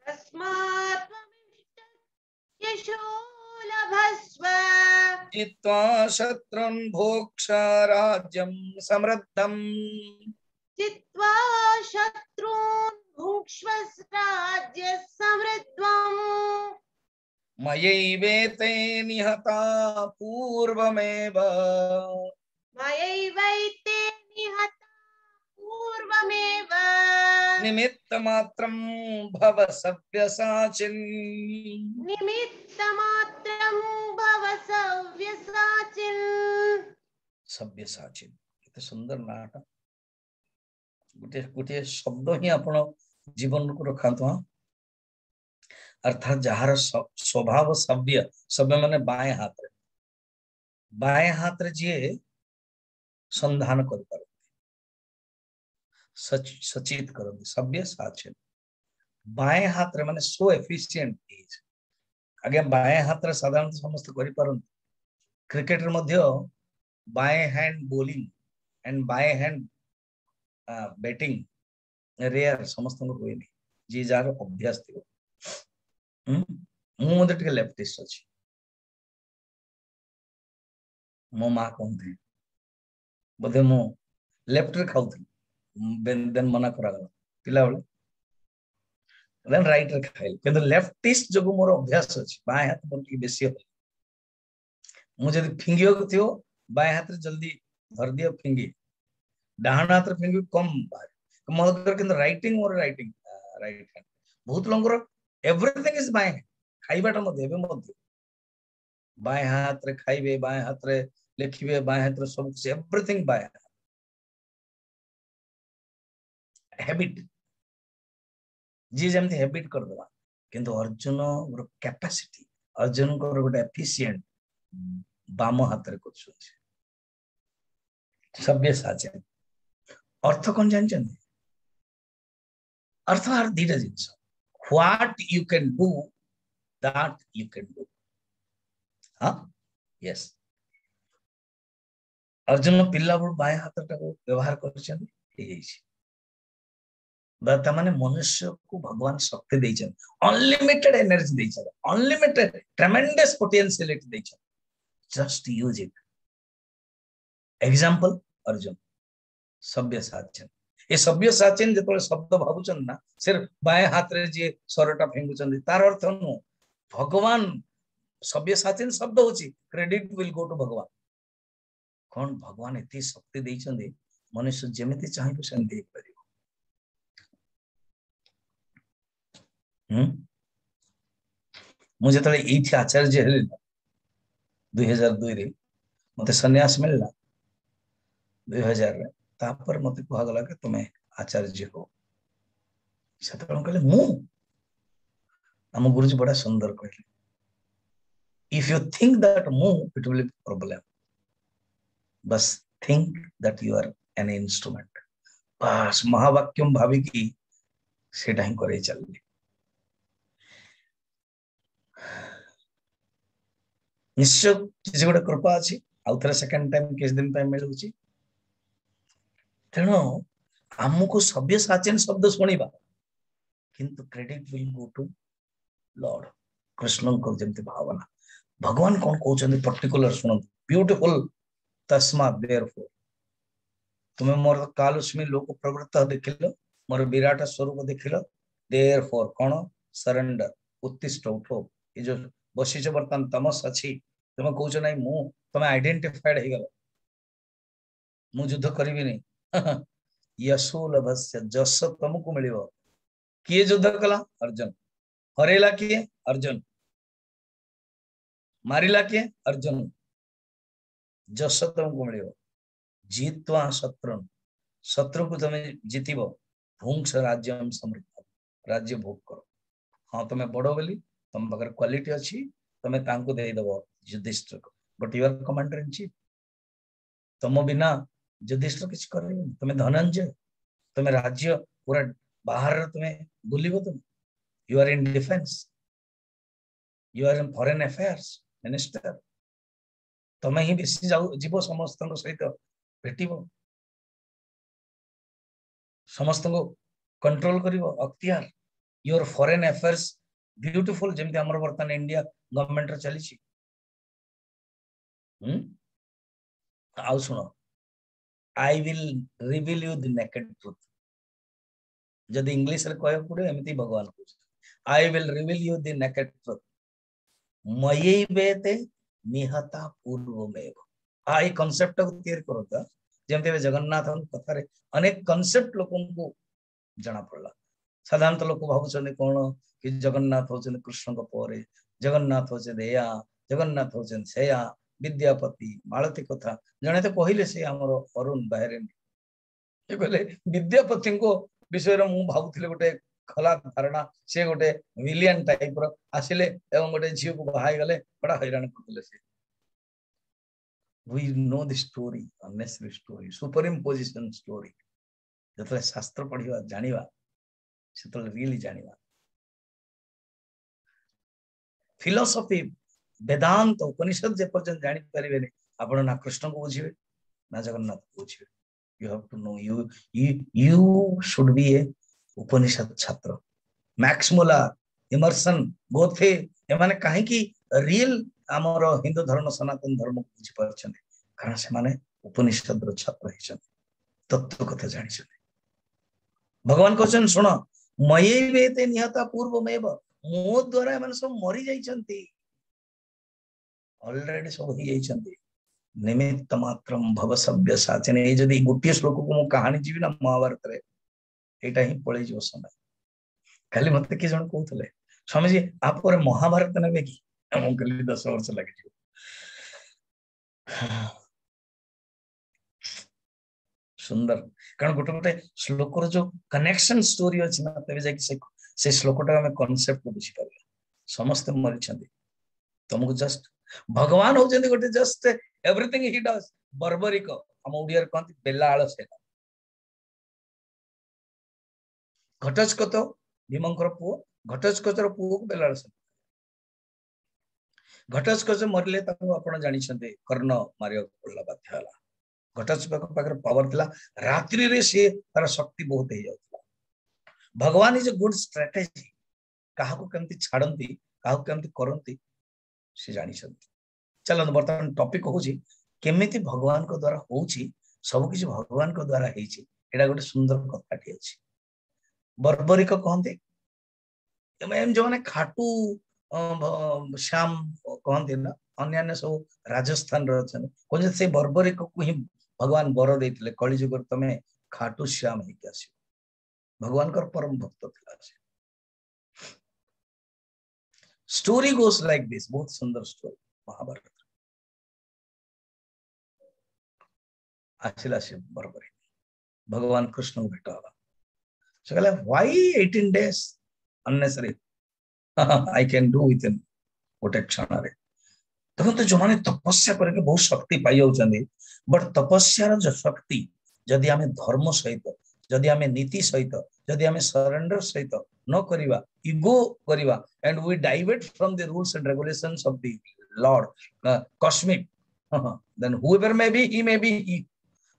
तस्मात् यशो लभस्व जित्वा शत्रुन् भोक्ष राज्यं समृद्धम् जित्वा शत्रून् भुङ्क्ष्व राज्य समृद्धम् मयैवेते निहता पूर्वमेव मयैवैते निहता पूर्वमेव निमित्तमात्रं भव सव्यसाचिन् निमित्तमात्रं भव सव्यसाचिन् सव्यसाचिन् केते सुंदर नाटा गुटे गुटे शब्द ही आपण जीवन को रखातो अर्थात जहार स्वभाव सभ्य सभ्य माने बाएं हाथ रे जे संधान कर पार सचेत करते सभ्य साचिन बाएं हाथ रे माने सो एफिशिएंट इज आगे बाएं हाथ रे साधारण समस्त करि पारन क्रिकेट रे मध्य बाएं हैंड बॉलिंग एंड बाएं हैंड बैटिंग रेयर समस्त को होइनी जे जार अभ्यास थियो मु मते टिके लेफ्टिस्ट अछि मो मा कहते बोधे मु लेफ्ट रे खाउथि देन मना करा गला पिला बेले देन राइट रे खाइल किंतु लेफ्टिस्ट जो मोर अभ्यास अछि बाएं हाथ मोर टिके बेसी हो मु जदी फिंगियो को थियो बाएं हाथ रे जल्दी धर दियो फिंगी डाहाण हाथ रे फिंगी कम बाहर मोर किंतु राइटिंग मोर राइटिंग राइट हैंड बहुत लोंगर एवरीथिंग इज बाएं खाइबाटा मध्ये बे मध्ये बाएं हाथ रे खाइबे बाएं हाथ रे लिखिबे बाएं हाथ रे सब कुछ एवरीथिंग बाएं हैबिट जी जमती हैबिट कर दवा किंतु अर्जुन रो कैपेसिटी अर्जुन को गोटे एफिशिएंट बाम हाथ रे कुछ सभ्य साचे अर्थ कोन जानछन अर्थ आर दीटा जिंस what you can do that you can do हां यस अर्जुन पिल्ला बड़ बाएं हाथ टाको व्यवहार करछन हे माने मनुष्य को भगवान शक्ति देइछन, अनलिमिटेड एनर्जी देइछन, अनलिमिटेड ट्रेमेंडस पोटेंशियलिटी देइछन, just use it. Example Arjun सव्यसाचन, ये सव्यसाचन जो शब्द भावुचन ना सिर्फ बाएं हाथ रे जे स्वरटा फेंगुचन तार अर्थ नु भगवान सव्यसाचन शब्द होची क्रेडिट विल गो टू भगवान। कौन भगवान एती शक्ति देइछन मनुष्य जेमिति चाहिबो सेमिति परिबो। मुझे तले एठी आचार्य हेले 2002 रे मते सन्यास मिलला 2000 रे तापर मते कहा गला कि तुमे आचार्य हो सेतन कहले मु हम गुरुजी बड़ा सुंदर कहले इफ यू थिंक दैट मु इट विल बी प्रॉब्लम बस think that you are an instrument बस महावाक्यम भावी की सेटा ही करे चलले निश्चय किसी गोटे कृपा अच्छी आउ थे सेकेंड टाइम किस दिन मिलूँ तेणु आमको सभ्य साचन शब्द शुणा किंतु credit will go to lord Krishna को जमती भावना भगवान कौन कहते पर्टिकुलर शुणु ब्यूटीफुल तस्मा देयरफॉर तुम्हें मोर कालुष्मी लोक प्रवृत्त देखिल मोर विराट स्वरूप देखिल देयरफॉर कौन सरेंडर उत्तिष्ठ उठो ये जो बसीच बर्तमान तमस अच्छी तुम कौच ना मु तुम आइडेंटिफाइड हो गल मु युद्ध करी यशो लभस्य जस तुमको मिल किए युद्ध कला अर्जुन हरेला किए अर्जुन मारिला किए अर्जुन जस तुमको मिल जीतवा शत्रु शत्रु को तुम जीतब भूंस राज्य समृद्ध राज्य भोग कर हाँ तुम्हें बड़ बोली तुम पाखे क्वालिटी अच्छी तुम्हें तांको देदब युधिष्ठिर को but you are commander in chief तुम बिना युधिष्ठिर किसी कर तुम्हें धनंजय तुम्हें राज्य पूरा बाहर तुम्हें बुलिब तुम you are in defence you are in foreign affairs minister तुम्हें ही बेसी जाऊ जीव समस्त सहित भेट समस्त को कंट्रोल कर अख्तियार योर फॉरेन अफेयर्स ब्यूटीफुल जमी आम बर्तमान इंडिया गवर्नमेंट चली आउ सुन I will reveal you the naked truth जदि इंग्लिश रे कह पड़े एमती भगवान I will reveal you the naked truth मयैवेते निहता पूर्वमेव आई कांसेप्ट को तैयार करता जमते जगन्नाथ कथा रे अनेक कांसेप्ट लोगों को जाना पड़ला साधारणतः लोक भावुं कौन कि जगन्नाथ होचन कृष्ण पर जगन्नाथ होचन या जगन्नाथ होचन सेया विद्यापति मालती कथा जने तो कहले से हमर अरुण बाहरेन ये कहले विद्यापति को विषय रे मु भावुथिले गोटे खला धारणा से गोटे विलियन टाइप रो आसिले एवं गोटे झियो को बाहाई गले बड़ा हैरान करले से we know the story unnecessary story superimposition story जतले शास्त्र पढ़िवा जानिवा से रियली जानिवा फिलोसफी वेदांत उपनिषद जे पर्यंत जानी परिबे आपण ना कृष्ण को बुझिबे ना जगन्नाथ को बुझिबे you have to know you should be a Upanishad छात्र मैक्स मुलर इमर्सन गोथे एमाने काहे की रियल हमर हिंदू धर्म सनातन धर्म को बुझि परछन कारण से माने उपनिषद रो छात्र हिसन तत्व कथा जानि छन भगवान क्वेश्चन सुन मयैवेते निहता पूर्वमेव मो द्वारा मन सब मरि जाइछंती ऑलरेडी सब हो जाइछंती निमित्त मात्रम भव सभ्य साचन ए जदी गोटे श्लोक को मु कहानी जीवी ना महाभारत रे एटा ही पळै जो समय खाली मते के जण कहउतले स्वामी जी आप पर महाभारत नेबे की हम कली 10 वर्ष लागि जो सुंदर कारण गोटे गोटे श्लोक रो जो कनेक्शन स्टोरी अछि ना तबे जाकी से श्लोकटा हमें कांसेप्ट बुझी पारे समस्त मरि छथि तुमको जस्ट भगवान हो जंदी गोटे just everything he does Barbarik हम ओडियर कहती बेला आळ से घटस्कत भीमंकर पुओ घटस्कतर पुओ को बेला आळ से घटस्कच मरले ताको आपण जानि छथि कर्ण मारियो पड़ला बाध्य हला घटस्कत पाकर पावर थिला रात्रि रे से तार शक्ति बहुत हे जाउतला भगवान इज ए गुड स्ट्रेटेजी काहा को केमती छाड़ती काहा को केमती करती से जानी चलो बर्तमान टॉपिक होची केमिति भगवान को द्वारा होची सब किसी भगवान को द्वारा हेची एडा गोटे सुंदर कथाटी अछि बर्बरिक कहते एम जो माने खाटू श्याम कहते ना अन्य सब राजस्थान रे से बर्बरिक को ही भगवान बर देते कलिजुग तमें खाटू श्याम होके आस भगवान का परम भक्त थिला स्टोरी गोस लाइक दिस बहुत सुंदर स्टोरी महाभारत आसिला से बर्बरिक भगवान कृष्ण को भेट हला से कहले why 18 days unnecessary I can do with in गोटे क्षण रे देखो तो जो माने तपस्या करके बहुत शक्ति पाई जाउछन्दी बट तपस्यार जो शक्ति जदि आमे धर्म सहित जदि आमे नीति सहित जदि आमे सरेंडर सहित न करिवा ईगो करिवा and we divert from the rules and regulations of the lord cosmic then whoever may be he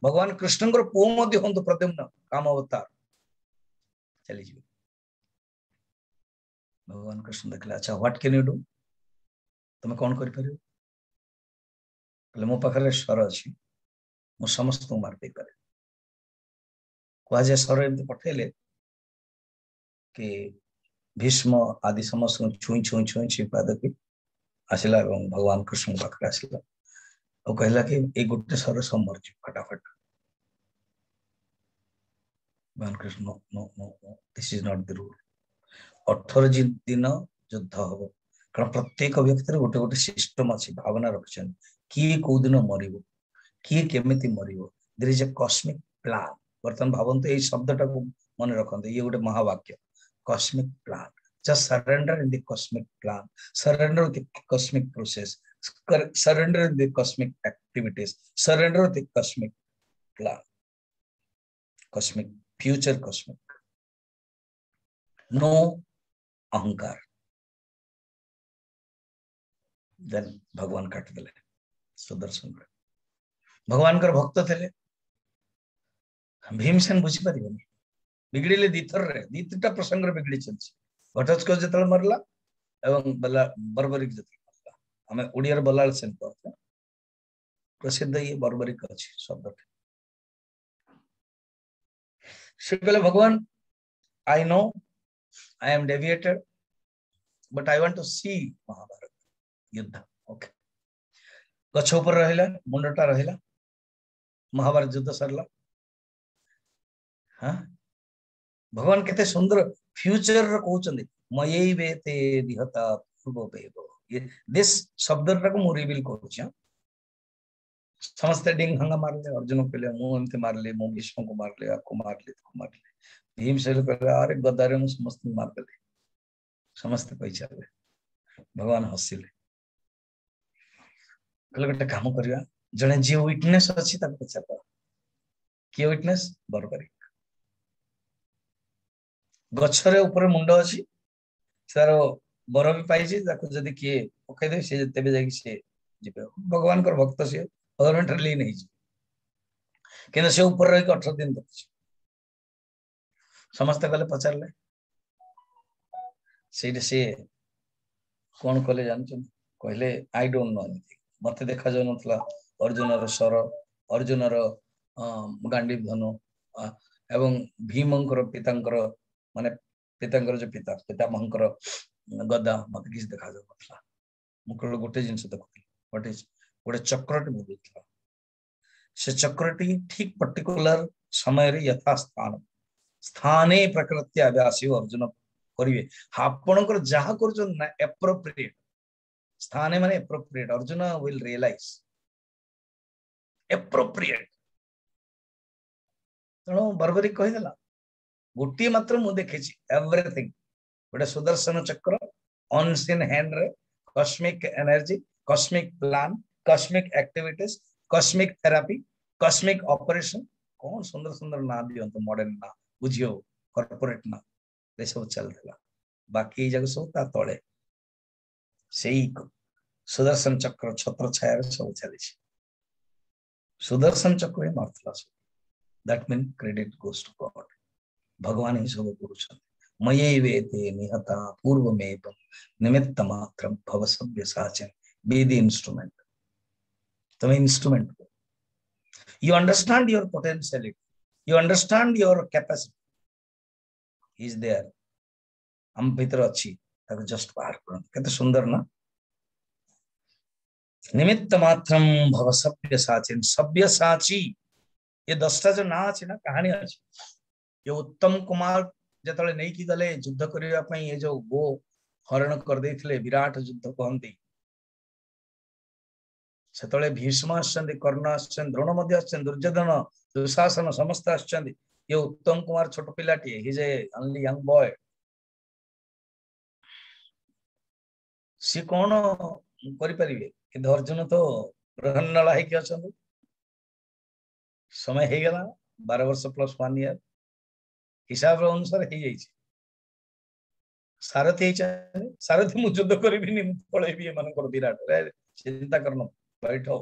भगवान कृष्ण को पो मध्य हंतु प्रद्युम्न काम अवतार चली जी भगवान कृष्ण देखले अच्छा व्हाट कैन यू डू तुम कौन कर परियो कहले मो पाखरे स्वर अछि मो समस्त मार दे करे कुआजे स्वर एमती पठेले कि भीष्म आदि समस्त छुई छुई छुई छिपाद की आसिला एवं भगवान कृष्ण पाखरे आसिला और कहला कि ए गोटे स्वर समर जी फटाफट भगवान Krishna no no no this is not the rule 18 दिन युद्ध हम कारण प्रत्येक व्यक्ति गोटे गोटे सिस्टम अच्छी भावना रखिछन किए को दिन मरिबो किए केमिति मरिबो there is a cosmic plan वर्तमान भावंत ए शब्दटा को मन रखंते ये गोटे महावाक्य cosmic plan just surrender in the cosmic plan surrender the cosmic process surrender in the cosmic activities surrender the cosmic plan cosmic future cosmic no अहंकार देन भगवान काट देले सुदर्शन भगवान कर भक्त थे भीमसेन बुझी पारिबनी बिगड़िले दीथर रे दीतटा प्रसंग रे बिगड़ी चलछि घटोत्कच जतल मरला एवं बला बर्बरिक जतल मरला हमें ओडिया रे बलाल सेन कहते प्रसिद्ध ये बर्बरिक अछि शब्द से कहले भगवान I know I am deviated, but I want to see Mahabharat युद्ध ओके गछ ऊपर रहिला मुंडटा रहिला महाभारत युद्ध सरला हाँ भगवान केते सुंदर फ्यूचर रे कहउचंदी मयैवेते दिहता पूर्ववेव ये दिस शब्दटा को मु रिवील करूछ समस्त डिंग हंगा मारले अर्जुन कहले मु एमते मारले मु भीष्म को मारले आपको मारले भीमसेन कहले अरे गदारे मु समस्त मार देले समस्त पैसा भगवान हसिले कहले गोटे काम करिया जने जे विटनेस अछि ताको पचार के विटनेस बर्बरिक गछरे ऊपर मुंड अछि सार बर भी पाइछि ताको जदी के पकई दे से तेबे जाकी से जिबे भगवान कर भक्त से गवर्नमेंट ली नहीं छी किने से ऊपर रही 18 दिन तक समस्त कले पचारले से कौन कले जानछन कहले आई डोंट नो एनीथिंग मते देखा जाय नथला अर्जुन रो सर अर्जुन रो गांडी धनु एवं भीमंकर पितांकर माने पितांकर जो पिता महंकर गदा मते किस देखा जाय नथला मुकल गोटे जिंस देखथि व्हाट इज गोटे चक्रटी बुझितला से चक्रटी ठीक पर्टिकुलर समय रे यथा स्थाने प्रकृति आव्यासी अर्जुन करिवे आपणकर जहा करजन ना एप्रोप्रिएट स्थाने माने appropriate Arjun will realise appropriate तणो बर्बरिक कहि देला गोटी मात्र मु देखिछि एवरीथिंग गोटे सुदर्शन चक्र ऑन्स इन हैंड रे cosmic energy cosmic plan cosmic activities cosmic therapy cosmic operation कौन सुंदर सुंदर ना दियंत मॉडर्न ना बुझियो कॉर्पोरेट ना ये सब चलता बाकी जगह सब ता तले सेई सुदर्शन चक्र छत्र छाया सब चली सुदर्शन चक्र मारथला that mean credit goes to god भगवान ही सब करुछन मयैवेते निहता पूर्वमेव निमित्त मात्रम भव सभ्य साचन बी द इंस्ट्रूमेंट तुम instrument you understand your potentiality you understand your capacity is there हम भीतर अच्छी ताको जस्ट बाहर करो कितना सुंदर ना निमित्त मात्रम भव सभ्य साचिन सभ्य साची ये 10टा जो ना अछि ना कहानी अछि ये उत्तम कुमार जतले नहीं की गले युद्ध करिया पई ये जो गो हरण कर देथिले विराट युद्ध कहंती सेतले भीष्म आछंदी कर्ण आछंदी द्रोण मध्य आछंदी दुर्योधन दुशासन समस्त आछंदी ये उत्तम कुमार छोट पिलाटी ही जे ओनली यंग बॉय सी कौन करि परिबे कि अर्जुन तो बृहन्नला है कि अछंदी समय हे गला 12 वर्ष प्लस 1 ईयर हिसाब रो अनुसार हे जाई छी सारथी सारथी मु युद्ध करिबिनी मु पळेबी मन कर विराट चिंता करनो बैठो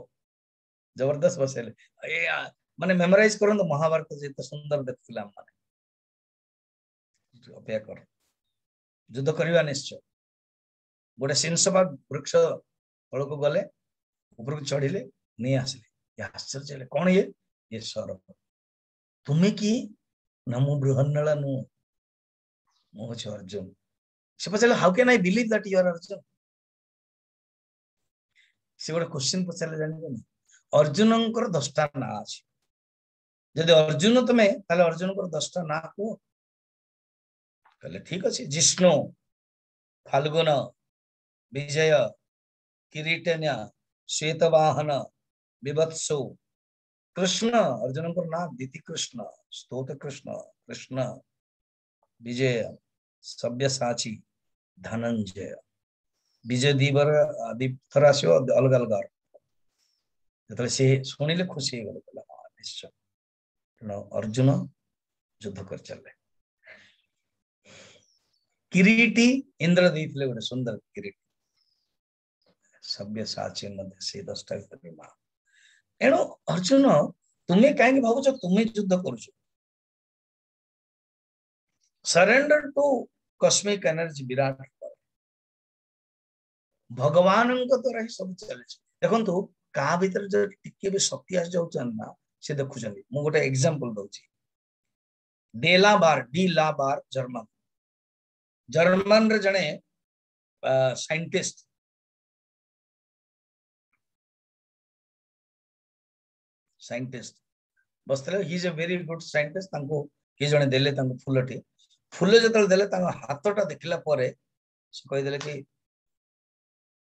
जबरदस्त बसेले ए माने मेमोराइज करन महाभारत जे तो सुंदर देखथिला माने अपेक्षा कर युद्ध करबा निश्चय गोटे सिंहसभा वृक्ष तल को गले ऊपर को चढ़िले नहीं आसिले आश्चर्य कौन ये सर तुम्हें कि नमो बृहन्नला नु मो छ अर्जुन से पछले how can I believe that you are Arjun से गोटे क्वेश्चन पछले जानि अर्जुनंकर 10टा ना अछि यदि अर्जुन तुमे ताले अर्जुनकर 10टा ना को कहले ठीक अछि जिष्णु फाल्गुन विजय किरीटन्या श्वेतवाहन विवत्सो कृष्ण अर्जुन को नाम दिति कृष्ण स्तोत कृष्ण कृष्ण विजय सव्यसाची धनंजय विजय दीवर दीपराशि अलग अलग जतले से सुनिले खुशी हो गले निश्चय अर्जुन युद्ध कर चले किरीटी इंद्र देथिले गोटे सुंदर किरीटी सव्यसाची मध्ये से 10टा मा एणु अर्जुन तुम्हें कहीं भावुच तुम्हें युद्ध करुच सरेंडर टू कॉस्मिक एनर्जी विराट भगवान द्वारा ही सब चले देखो क्या भीतर जो टिके भी शक्ति आस जाउछन ना से देखुछन मु गोटे एग्जांपल दउची डेला बार जर्मन रे जने साइंटिस्ट बसले he is a very good scientist तांको कि जने देले तांको फुलटी फुल जतल देले तांको हाथटा देखिला परे से कहि देले कि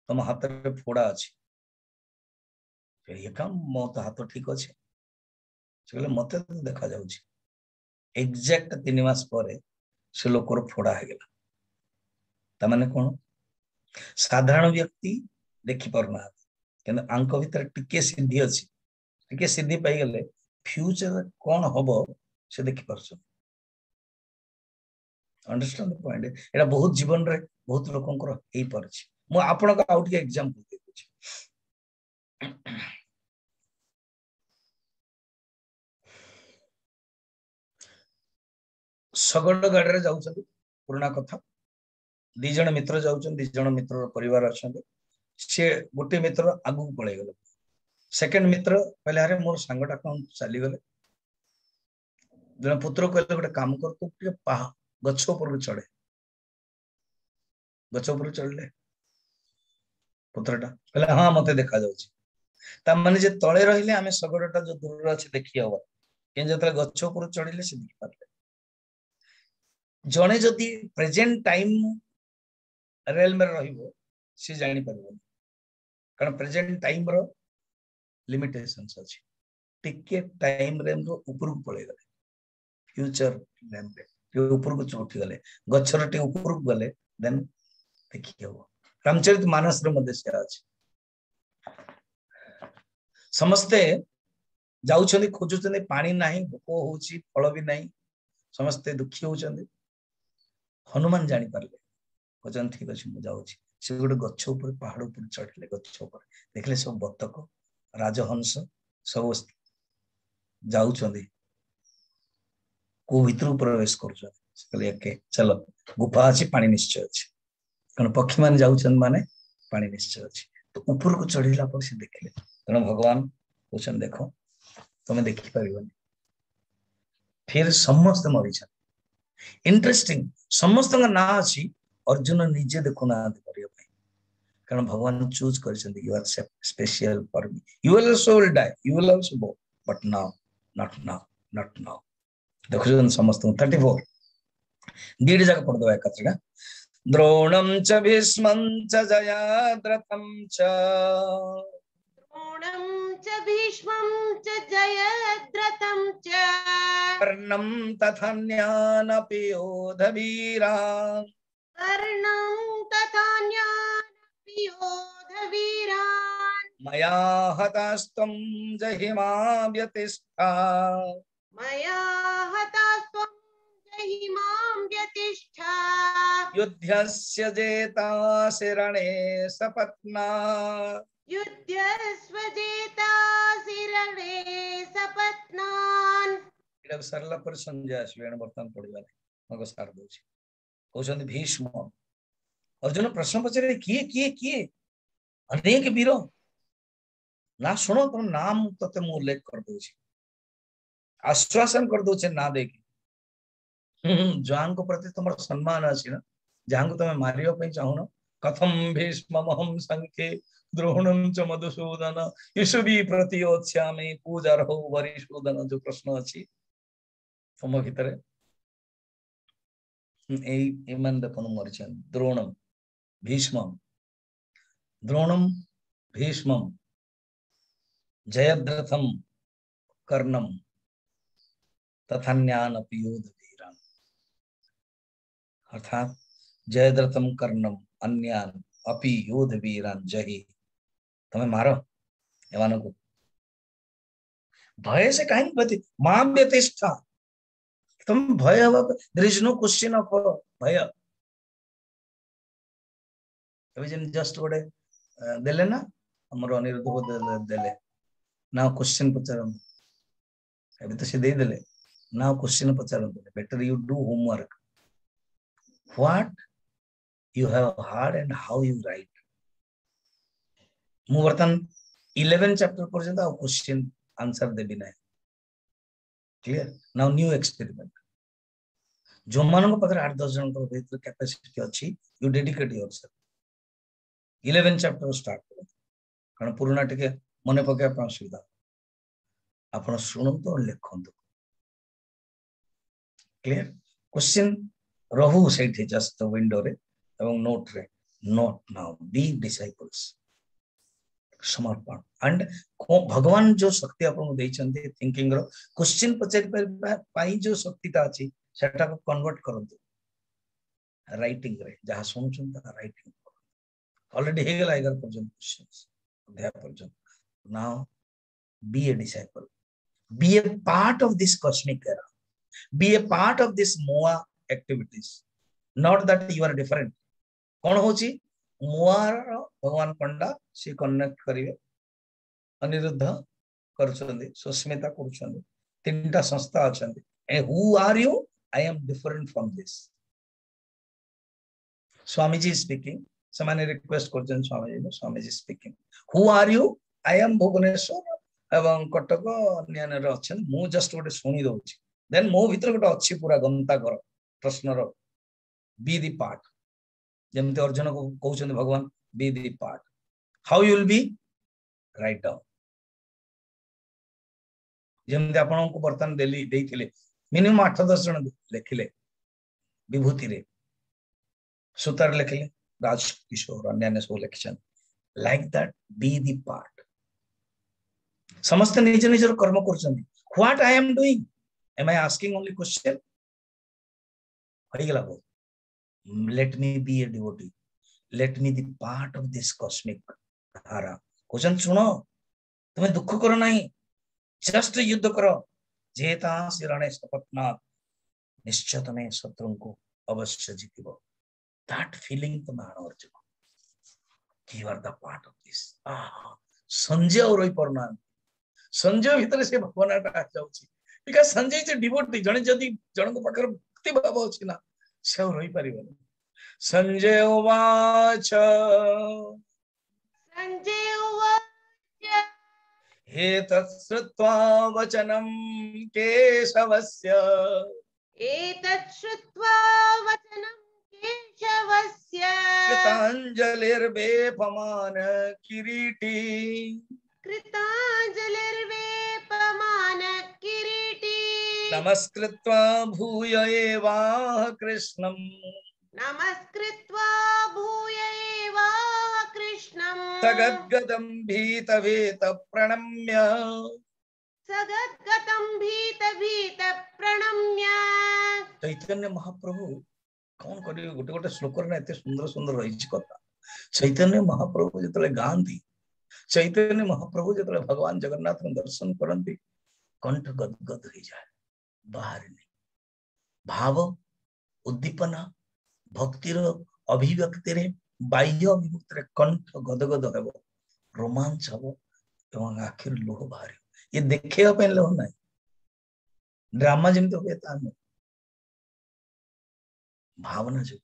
तुम हाथ रे फोड़ा अछि ये काम मो तो हाथ ठीक अछि से कहले मते तो देखा जाउछि एग्जैक्ट 3 मास परे से लोकर फोड़ा हे गेला ता माने कोन साधारण व्यक्ति देखि परना किंतु आंको भीतर टिके सिद्धि अछि टिके सिद्धि पाई गेले फ्यूचर कौन हबो से देखि परछ अंडरस्टैंड द पॉइंट एटा बहुत जीवन रे बहुत लोकंकर एई परछ मु आपन का आउट के एग्जांपल दे छी सगड़ गाड़ी रे जाउछन पुराना कथा 2 जण मित्र जाउछन 2 जण मित्र परिवार अछन से गोटे मित्र आगु पळे गेल सेकंड मित्र पहले अरे मोर संगटा कोन चली गले जण पुत्र कहले गोटे काम कर तू के गछ ऊपर चढ़े गछ ऊपर चढ़ले पुत्रटा कहले हां मते देखा जाउछि ता माने जे तळे रहिले आमे सगड़टा जो दूर अछि देखि हवा के जतले गछ ऊपर चढ़िले से देखि पारले जणे जदी प्रेजेंट टाइम रेल में रहिबो से जानि परबो कारण प्रेजेंट टाइम रो लिमिटेशंस अछि टिके टाइम रेम रो ऊपर को पळे गले फ्यूचर रेम रे ऊपर को उठी गले गछर टे ऊपर को गले देन देखि हबो रामचरित मानस रे मध्ये से अछि समस्ते जाउछनी खोजुछनी पानी नाही भोक होउची फल भी नाही समस्ते दुखी होउछनी हनुमान जानि परले भजन ठीक अछि मु जाउछी से गोटे गछ ऊपर पहाड़ ऊपर चढ़ले गछ ऊपर देखले सब बतक राजहंस सब जाउछनी को भीतर प्रवेश कर चलो गुफा अच्छी पानी निश्चय अच्छी कारण पक्षी मान जाऊन माने पानी निश्चय अच्छी तो ऊपर को चढ़ला पर से देखले तेणु भगवान क्वेश्चन देखो तुम्हें देखी पारिबनी फिर समस्त मरी इंटरेस्टिंग समस्त ना अच्छी अर्जुन निजे देखु ना कारण भगवान चूज कर you are special for me you will also will die you will also go but now not now देखो समस्त 34 दीड जाक पढ़ दो एकत्र द्रोणं च भीष्मं च जयाद्रथं च द्रोणं च भीष्मं च जयद्रथं च कर्णं तथान्यानपि योधवीरान् कर्णं तथान्यानपि योधवीरान् मया हतास्त्वं जहिमा व्यतिष्ठा मया हतास्त्वं जहिमां व्यतिष्ठा युध्यस्य जेतासि रणे सपत्ना युध्यस्व जेतासि रणे सपत्नान् एटा सरला पर संजय आसवेण वर्तमान पढिबाले मग सार दोछि कहउछन भीष्म अर्जुन प्रश्न पचरे किए किए किए अनेक वीर ना सुनो तुम नाम तते मु उल्लेख कर दोछि आश्वासन कर दोछे ना देखि जहां को प्रति तुम सम्मान अछि ना जहां को तुम मारियो पई चाहुनो कथम भीष्ममहं संखे द्रोणं च मधुसूदन यशुभी प्रतियोत्स्यामि पूजारहो वरिसूदन जो प्रश्न अछि तुम भितरे ए मन देखन मरिछन द्रोणम भीष्मम द्रोणम भीष्मम जयद्रथम कर्णम तथान्यान अपि योधवीरान् अर्थात जयद्रथम कर्णम अन्यान अपि योधवीरान् जहि तमे मारो एवान को भय से कहीं बति मां व्यतिष्ठा तुम भय there is no question of भय अभी जन जस्ट गोटे देले ना हमर अनिरुद्ध को देले ना क्वेश्चन पचारन अभी तो से दे देले ना क्वेश्चन पचारन better you do homework what you have heard and how you write मु वर्तन 11 चैप्टर पर्यंत आ क्वेश्चन आंसर देबी ना क्लियर नाउ न्यू एक्सपेरिमेंट जो मानक पाखरे 8-10 जन को भीतर कैपेसिटी अछि you dedicate yourself 11 chapter start करो कारण पुराना टिके मने पके अपन सुविधा अपन सुनंतो लेखंतो क्लियर क्वेश्चन रहू सेठी जस्ट विंडो रे एवं नोट रे नॉट नाउ बी डिसाइपल्स समर्पण एंड भगवान जो शक्ति आपन देइचंते थिंकिंग रो क्वेश्चन पचार पाई जो शक्तिता अछि सेटा को कन्वर्ट करंतु राइटिंग रे जहा सुनछन ता राइटिंग ऑलरेडी हे गेला 11 पर्यंत क्वेश्चंस अध्याय पर्यंत now be a disciple be a part of this cosmic era be a part of this मोआ activities not that you are different कोन होची मोआर भगवान पंडा से कनेक्ट करिवे अनिरुद्ध करछंदी सुस्मिता करछंदी तीनटा संस्था अछंदी ए who are you I am different from this Swami ji speaking समाने रिक्वेस्ट करछन Swami ji speaking who are you I am Bhubaneswar एवं कटक अन्यान रे अछन मु जस्ट गोटे सुनी दोछि देन मो भीतर गोटे अछि पूरा गंता कर प्रश्न रो बी दी पार्ट जेमते अर्जुन को कहउछन भगवान be the part how you will be write down जेमते आपन को बर्तन देली देइथिले मिनिमम 8-10 जन लेखिले विभूति रे सुतर लेखिले राज किशोर अन्य सब लेखिछन like that be the part समस्त निज निजर कर्म करछन what I am doing am I asking only question होई गेला बो let me be a devotee let me be part of this cosmic धारा क्वेश्चन सुनो तुम्हें दुख करो नहीं जस्ट युद्ध करो जेता शिरणे सपत्ना निश्चय तुम्हें शत्रु को अवश्य जीतिबो दैट फीलिंग तुम आनो Arjun you are the part of this Sanjay और परना संजय भीतर से भगवान आ जाउची बिकॉज संजय इज डिवोटी जने जदि जनक पाखर भक्ति भाव अछि ना से रही परिबनी। संजय उवाच संजय उवाच हे तत्श्रुत्वा वचनं केशवस्य एतत् श्रुत्वा वचनं केशवस्य कृताञ्जलिर्वेपमान किरीटी कृताञ्जलिर्वेपमान किरीटी नमस्कृत्वा भूय एवाह कृष्णं नमस्कृत्वा भूय एवाह कृष्णम् सगद्गदं भीतभीत प्रणम्य सगद्गतं भीत भीत प्रणम्य। चैतन्य महाप्रभु कौन करिवे गोटे गोटे श्लोक रे एते सुंदर सुंदर रही कथा। चैतन्य महाप्रभु जितले गांधी चैतन्य महाप्रभु जितले भगवान जगन्नाथ दर्शन करंती कंठ गदगद हो जाए बाहर नहीं भाव उद्दीपना भक्तिर अभिव्यक्ति रे बाह्य अभिव्यक्ति रे कंठ गदगद हेबो रोमांच हेबो एवं आखिर लुह बाहर ये देखिया पे लुह नहीं ड्रामा जमते हुए तान भावना जो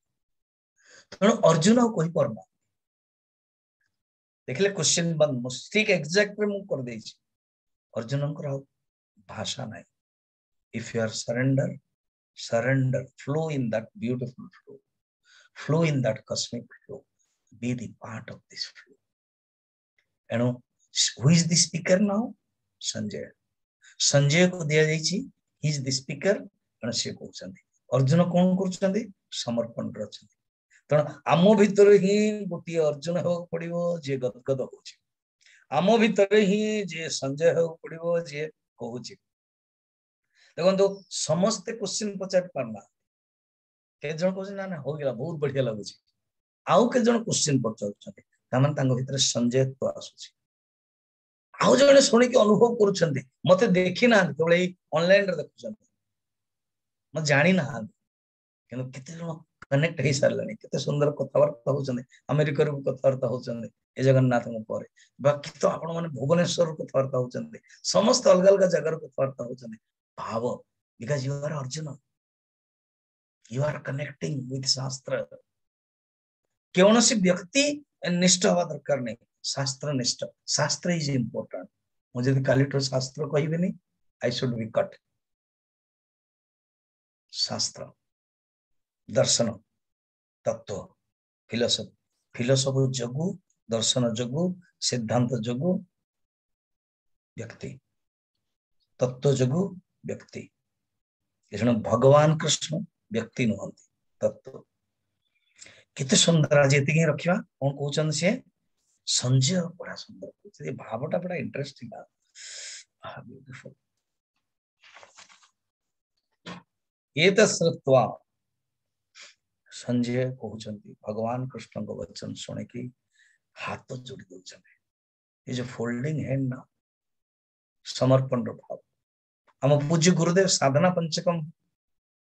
तेणु अर्जुन को कहि परना देखले क्वेश्चन बंद ठीक एग्जैक्ट मु कर देई छी अर्जुन को भाषा नहीं if you are surrender flow in that beautiful flow in that cosmic flow be the part of this flow you know who is the speaker now Sanjay को दिया जाई छी he is the speaker and से कहउछंती अर्जुन कोन करछंती समर्पण करछंती तण आमो भीतर ही गोटी अर्जुन हो पड़िबो जे गदगद होछि आमो भीतर ही जे संजय हो पड़िबो जे कहउछि देखो समस्ते क्वेश्चन पचार पारना के जन कहउछ ना ना हो गेला बहुत बढ़िया लागुछि आउ के जन क्वेश्चन पचाउछंती तामन तांग भीतर संजय तो आसुछि आउ जने सुनि के अनुभव करूछंती मते देखि ना केवल ऑनलाइन रे देखुछंती म जानि ना किंतु केते जन कनेक्ट हे सरलानी केते सुंदर कथावार्ता होछंती अमेरिका रो कथावार्ता होछंती ए जगन्नाथ को परे बाकी तो आपण माने भुवनेश्वर को कथावार्ता होछंती समस्त अलग अलग जगह रो कथावार्ता होछंती भाव because you are Arjuna you are connecting with शास्त्र कौनसी व्यक्ति निष्ठ हवा दरकार नहीं शास्त्र निष्ठ शास्त्र इज इंपोर्टेंट मुझे कालीटर शास्त्र कहबेनी आई शुड बी कट शास्त्र दर्शन तत्व फिलोसफी जगु दर्शन जगु सिद्धांत जगु व्यक्ति तत्व जगु व्यक्ति भगवान कृष्ण व्यक्ति नुहंती तत्व कितने सुंदर आज ये रखा कौन कहते सी संजय बड़ा सुंदर कहते भावटा बड़ा इंटरेस्टिंग ब्यूटीफुल ये श्रुत्वा संजय कहते भगवान कृष्ण को वचन शुणी कि हाथ जोड़ी दौरान ये जो फोल्डिंग हैंड ना समर्पण भाव आम पूज्य गुरुदेव साधना पंचकम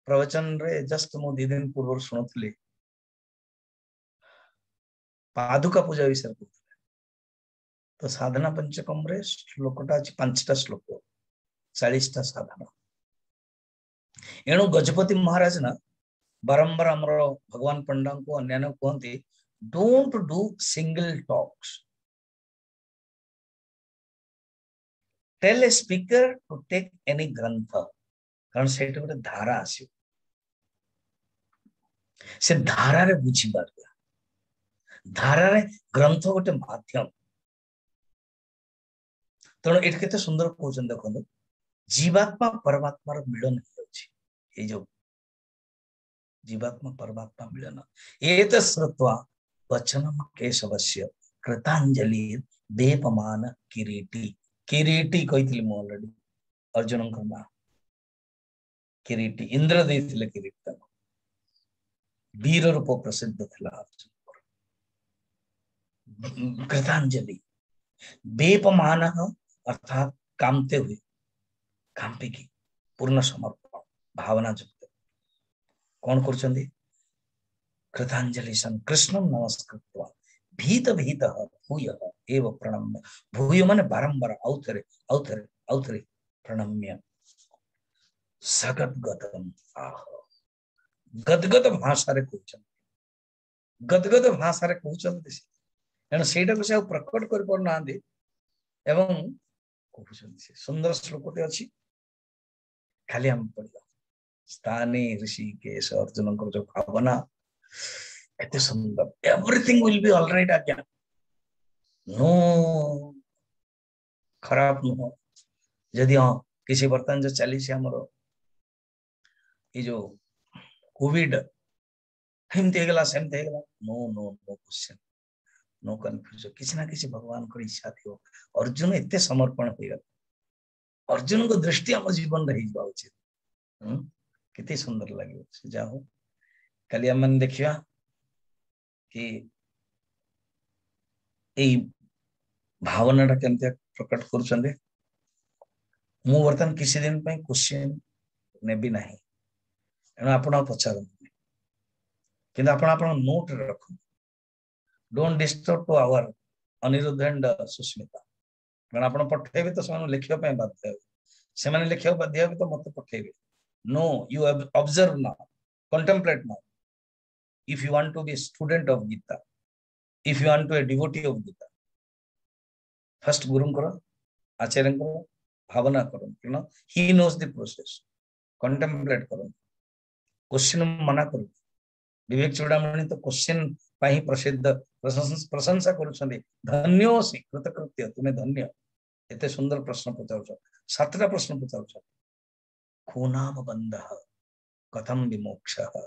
प्रवचन रे जस्ट मु 2 दिन पूर्व शुणुली पादुका पूजा विषय तो साधना पंचकम रे श्लोकटा अछि 5टा श्लोक 40टा साधना एणु गजपति महाराज ना बारंबार हमर भगवान पंडा को अन्य कहते don't do single talks tell a speaker to take any ग्रंथ कारण से गोटे धारा आस धारा रे बुझी पार धारा रे ग्रंथ गोटे माध्यम तेणु ये केते सुंदर कहते देखो जीवात्मा परमात्मा मिलन ये जो जीवात्मा परमात्मा मिलन एत श्रुत्वा वचनम केशवस्य कृतांजलि वेपमान किरीटी किरीटी कही ऑलरेडी अर्जुन ना किरीटी इंद्र देथिले किरीटी वीर रूप प्रसिद्ध थिला अर्जुन कृतांजलि वेपमान अर्थात कामते हुए कांपी की पूर्ण समर्पण भावना युक्त कौन कर कृतांजलि सन कृष्णम नमस्कृत्वा भीत भीत भूय एव प्रणम्य भूय माने बारंबार आउथरे प्रणम्य सगद्गदम आह गदगद भाषा रे कहउछन गदगद भाषा रे कहउछन एणु सेटा को से प्रकट कर पर ना दे एवं कहउछन से सुंदर श्लोकटे अछि खाली हम पढ़िबा स्थाने ऋषिकेश अर्जुन को जो भावना एते सुंदर एवरीथिंग विल बी ऑलराइट आज्ञा नो खराब नुह जदि हाँ किसी बर्तमान जो चली हमर ये जो कोविड हेमते गला सेमते गला no no no question no confusion किसी ना किसी भगवान को इच्छा थी अर्जुन एते समर्पण हो गया अर्जुन को दृष्टि हम जीवन रही जावा उचित कितनी सुंदर लगे जाओ कल मन देखिया कि यही भावना केमती प्रकट कर मु बर्तमान किसी दिन क्वेश्चन नेबी ना एणु आप पचार कि आप नोट रख don't disturb to our Aniruddh and Susmita कारण आप पठेबे तो से लिखा बाध्य से लिखा बाध्य तो मत पठेबे no you observe now contemplate now if you want to be a student of Gita if you want to be a devotee of Gita first guru karo acharya karo bhavana karo you know he knows the process contemplate karo question mana karo विवेक चूड़ामणि तो question पाही प्रसिद्ध प्रशंसा करुछन्ते धन्योसी कृतकृत्य तुम्हें धन्य एते सुंदर प्रश्न पचाउछ सातटा प्रश्न पचाउछ को नाम बंधः कथम विमोक्षः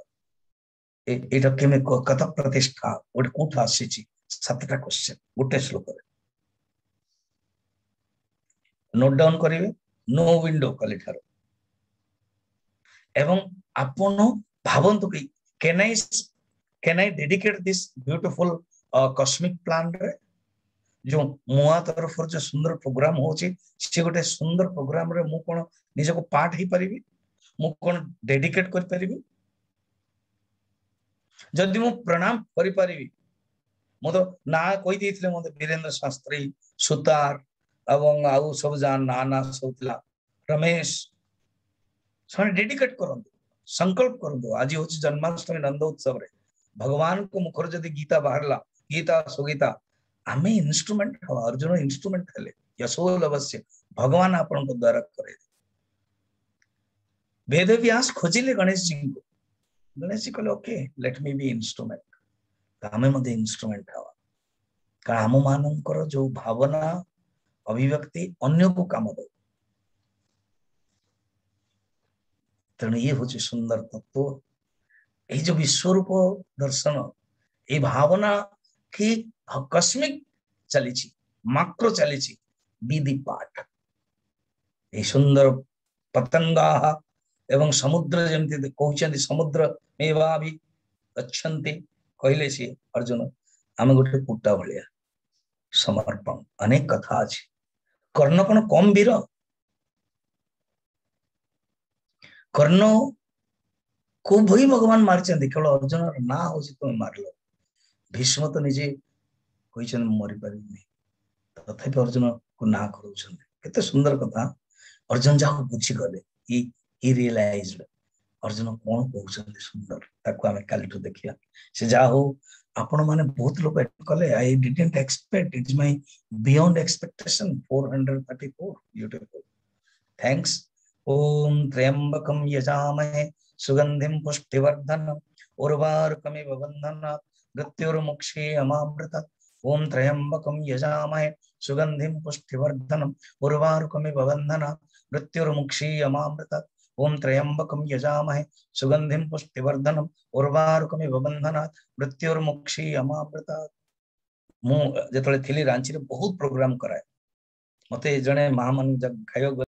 एटा केमे कथ प्रतिष्ठा गोटे कोठ आसीची सातटा क्वेश्चन गोटे श्लोक रे नोट डाउन करिवे नो विंडो कली ठारो एवं आपण भावंतु कि can I dedicate this beautiful cosmic plan रे जो मुआ तरफ जो सुंदर प्रोग्राम होची से गोटे सुंदर प्रोग्राम रे मु कोन निजे को पार्ट ही परिबी मु कोन डेडिकेट कर परिबी जदि मु प्रणाम करि परिबी मु तो ना कोइ देथिले मते वीरेंद्र शास्त्री सुतार एवं आउ सब जान ना ना सोतला रमेश सने डेडिकेट करंतु संकल्प करंतु आज होची जन्माष्टमी नंद उत्सव रे भगवान को मुखर जदि गीता बाहरला गीता सुगीता आमे इंस्ट्रूमेंट हवा अर्जुन इंस्ट्रूमेंट हेले यशोल अवश्य भगवान आपन को द्वारा करे वेद व्यास खोजिले गणेश जी को गणेश जी कहले okay let me be instrument आमे मध्ये इंस्ट्रूमेंट हवा का हम मानकर जो भावना अभिव्यक्ति अन्य को काम दो तेणु ये हूँ सुंदर तत्व ये जो विश्वरूप दर्शन ये भावना की कस्मिक चली माक्रो चली विधि पाठ ये सुंदर पतंगा एवं समुद्र जमती कहते समुद्र मेवा भी गच्छन्ति कहले सी अर्जुन आम गोटे पुट्टा भाया समर्पण अनेक कथा अच्छी कर्ण कौन कम वीर कर्ण को भई भगवान मारचंदी केवल अर्जुन ना हो तुम मारल भीष्म तो निजे कहछन मरि परिनी तथापि अर्जुन को ना करूछन केते सुंदर कथा अर्जुन जाओ बुझी गले ही रियलाइज्ड अर्जुन कोन कहउछन सुंदर ताको हमें कालिठो देखिया से जा हो आपण माने बहुत लोग कले I didn't expect it is my beyond expectation 434 beautiful thanks ओम त्र्यंबकम यजामहे सुगंधिम पुष्टिवर्धनम उर्वारुकमिव बन्धनात् मृत्युर्मुक्षीयमामृतात् ओम त्र्यंबकम यजामहे सुगंधिम पुष्टिवर्धनम उर्वारुकमिव बन्धनात् मृत्युर्मुक्षीयमामृतात् ओम त्र्यंबकम यजामहे सुगंधिम पुष्टिवर्धनम उर्वारुकमिव बन्धनात् मृत्युर्मुक्षीयमामृतात् मु जेतले थिली रांची रे बहुत प्रोग्राम कराए मते जने महामन जब खायो